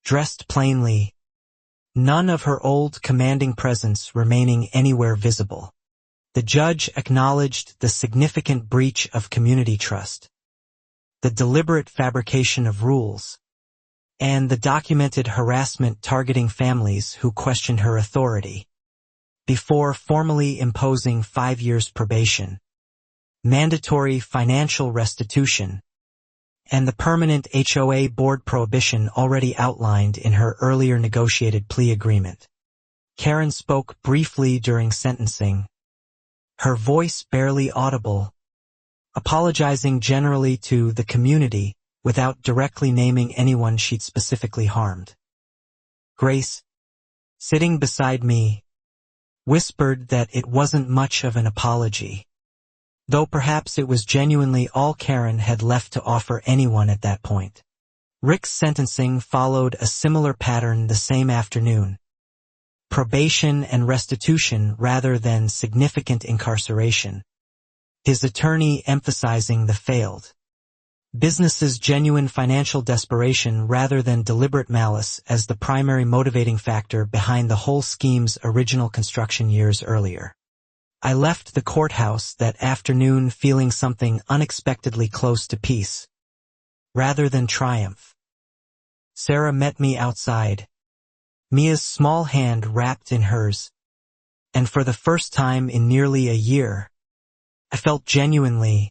A: dressed plainly, none of her old commanding presence remaining anywhere visible. The judge acknowledged the significant breach of community trust, the deliberate fabrication of rules, and the documented harassment targeting families who questioned her authority, before formally imposing 5 years probation, mandatory financial restitution, and the permanent HOA board prohibition already outlined in her earlier negotiated plea agreement. Karen spoke briefly during sentencing, her voice barely audible, apologizing generally to the community without directly naming anyone she'd specifically harmed. Grace, sitting beside me, whispered that it wasn't much of an apology, though perhaps it was genuinely all Karen had left to offer anyone at that point. Rick's sentencing followed a similar pattern the same afternoon. Probation and restitution rather than significant incarceration. His attorney emphasizing the failed business's genuine financial desperation rather than deliberate malice as the primary motivating factor behind the whole scheme's original construction years earlier. I left the courthouse that afternoon feeling something unexpectedly close to peace, rather than triumph. Sarah met me outside, Mia's small hand wrapped in hers, and for the first time in nearly a year, I felt genuinely,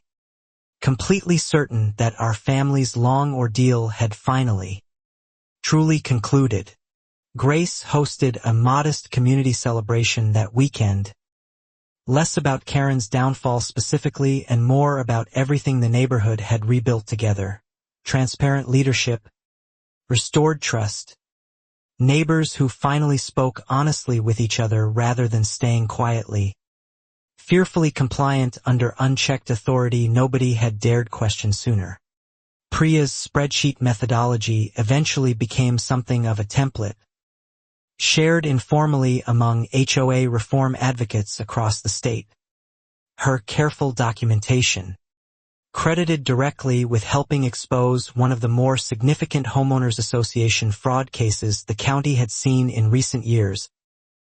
A: completely certain that our family's long ordeal had finally, truly concluded. Grace hosted a modest community celebration that weekend, less about Karen's downfall specifically and more about everything the neighborhood had rebuilt together. Transparent leadership, restored trust, neighbors who finally spoke honestly with each other rather than staying quietly, fearfully compliant under unchecked authority nobody had dared question sooner. Priya's spreadsheet methodology eventually became something of a template, shared informally among HOA reform advocates across the state. Her careful documentation, credited directly with helping expose one of the more significant homeowners association fraud cases the county had seen in recent years,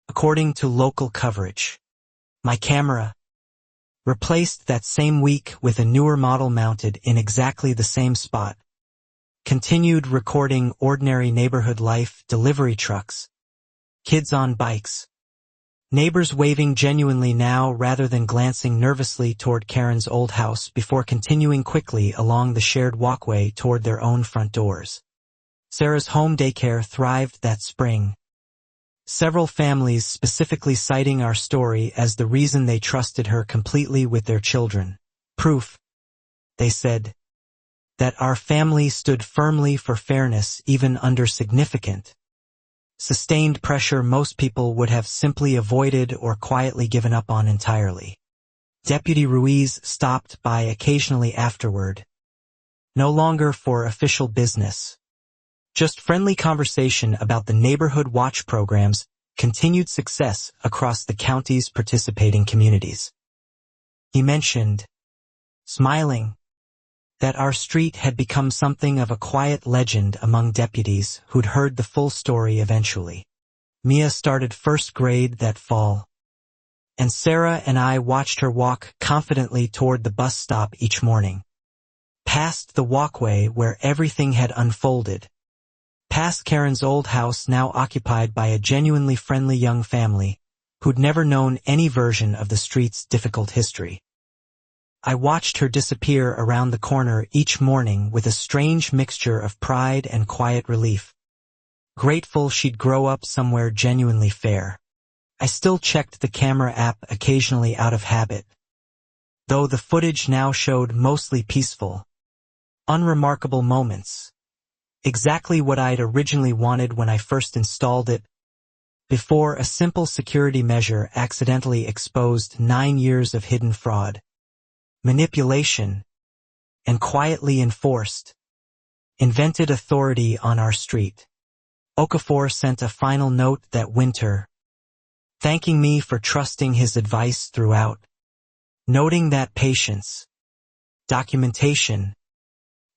A: according to local coverage. My camera, replaced that same week with a newer model mounted in exactly the same spot, continued recording ordinary neighborhood life, delivery trucks, kids on bikes, neighbors waving genuinely now rather than glancing nervously toward Karen's old house before continuing quickly along the shared walkway toward their own front doors. Sarah's home daycare thrived that spring, several families specifically citing our story as the reason they trusted her completely with their children. Proof, they said, that our family stood firmly for fairness even under significant, sustained pressure most people would have simply avoided or quietly given up on entirely. Deputy Ruiz stopped by occasionally afterward, no longer for official business. Just friendly conversation about the neighborhood watch program's continued success across the county's participating communities. He mentioned, smiling, that our street had become something of a quiet legend among deputies who'd heard the full story eventually. Mia started first grade that fall, and Sarah and I watched her walk confidently toward the bus stop each morning, past the walkway where everything had unfolded, past Karen's old house now occupied by a genuinely friendly young family who'd never known any version of the street's difficult history. I watched her disappear around the corner each morning with a strange mixture of pride and quiet relief, grateful she'd grow up somewhere genuinely fair. I still checked the camera app occasionally out of habit, though the footage now showed mostly peaceful, unremarkable moments. Exactly what I'd originally wanted when I first installed it, before a simple security measure accidentally exposed 9 years of hidden fraud, manipulation, and quietly enforced, invented authority on our street. Okafor sent a final note that winter, thanking me for trusting his advice throughout, noting that patience, documentation,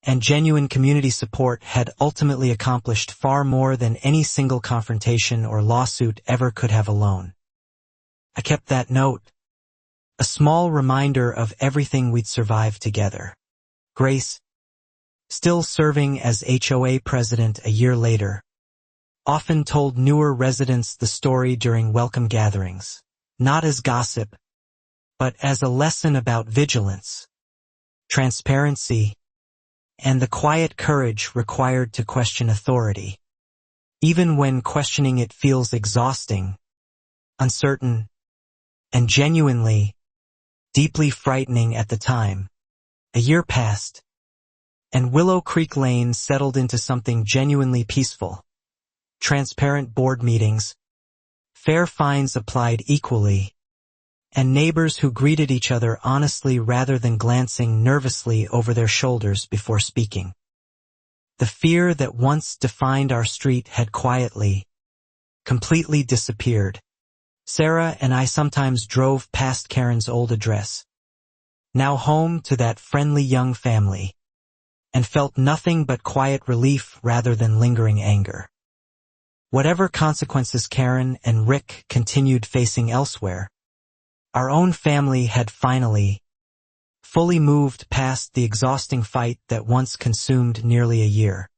A: and genuine community support had ultimately accomplished far more than any single confrontation or lawsuit ever could have alone. I kept that note, a small reminder of everything we'd survived together. Grace, still serving as HOA president a year later, often told newer residents the story during welcome gatherings, not as gossip, but as a lesson about vigilance, transparency, and the quiet courage required to question authority, even when questioning it feels exhausting, uncertain, and genuinely, deeply frightening at the time. A year passed, and Willow Creek Lane settled into something genuinely peaceful. Transparent board meetings, fair fines applied equally, and neighbors who greeted each other honestly rather than glancing nervously over their shoulders before speaking. The fear that once defined our street had quietly, completely disappeared. Sarah and I sometimes drove past Karen's old address, now home to that friendly young family, and felt nothing but quiet relief rather than lingering anger. Whatever consequences Karen and Rick continued facing elsewhere, our own family had finally, fully moved past the exhausting fight that once consumed nearly a year.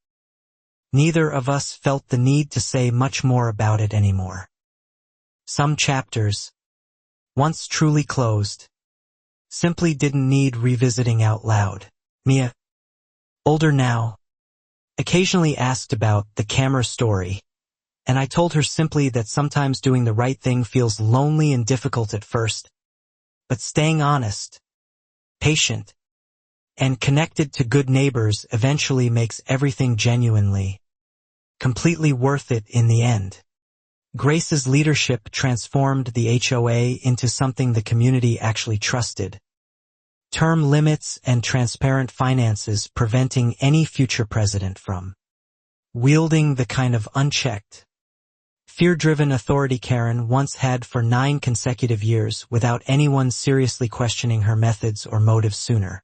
A: Neither of us felt the need to say much more about it anymore. Some chapters, once truly closed, simply didn't need revisiting out loud. Mia, older now, occasionally asked about the camera story, and I told her simply that sometimes doing the right thing feels lonely and difficult at first, but staying honest, patient, and connected to good neighbors eventually makes everything genuinely, completely worth it in the end. Grace's leadership transformed the HOA into something the community actually trusted. Term limits and transparent finances preventing any future president from wielding the kind of unchecked, fear-driven authority Karen once had for 9 consecutive years without anyone seriously questioning her methods or motives sooner.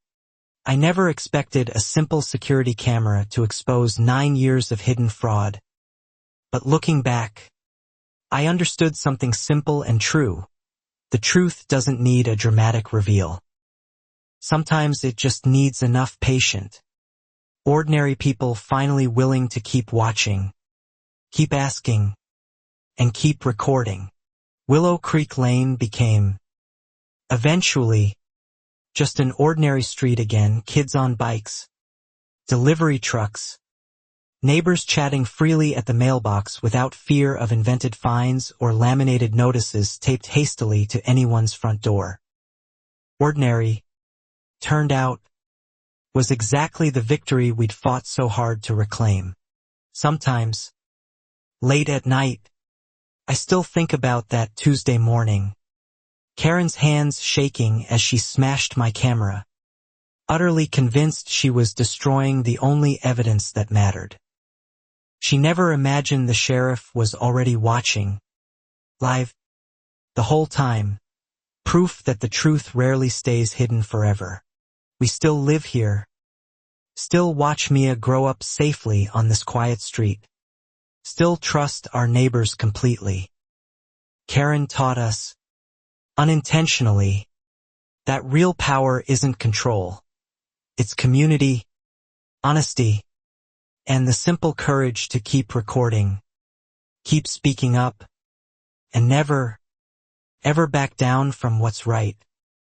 A: I never expected a simple security camera to expose 9 years of hidden fraud. But looking back, I understood something simple and true. The truth doesn't need a dramatic reveal. Sometimes it just needs enough patience. Ordinary people finally willing to keep watching, keep asking, and keep recording. Willow Creek Lane became, eventually, just an ordinary street again. Kids on bikes, delivery trucks, neighbors chatting freely at the mailbox without fear of invented fines or laminated notices taped hastily to anyone's front door. Ordinary, turned out, was exactly the victory we'd fought so hard to reclaim. Sometimes, late at night, I still think about that Tuesday morning. Karen's hands shaking as she smashed my camera, utterly convinced she was destroying the only evidence that mattered. She never imagined the sheriff was already watching, live, the whole time, proof that the truth rarely stays hidden forever. We still live here, still watch Mia grow up safely on this quiet street, still trust our neighbors completely. Karen taught us, unintentionally, that real power isn't control. It's community, honesty, and the simple courage to keep recording, keep speaking up, and never, ever back down from what's right.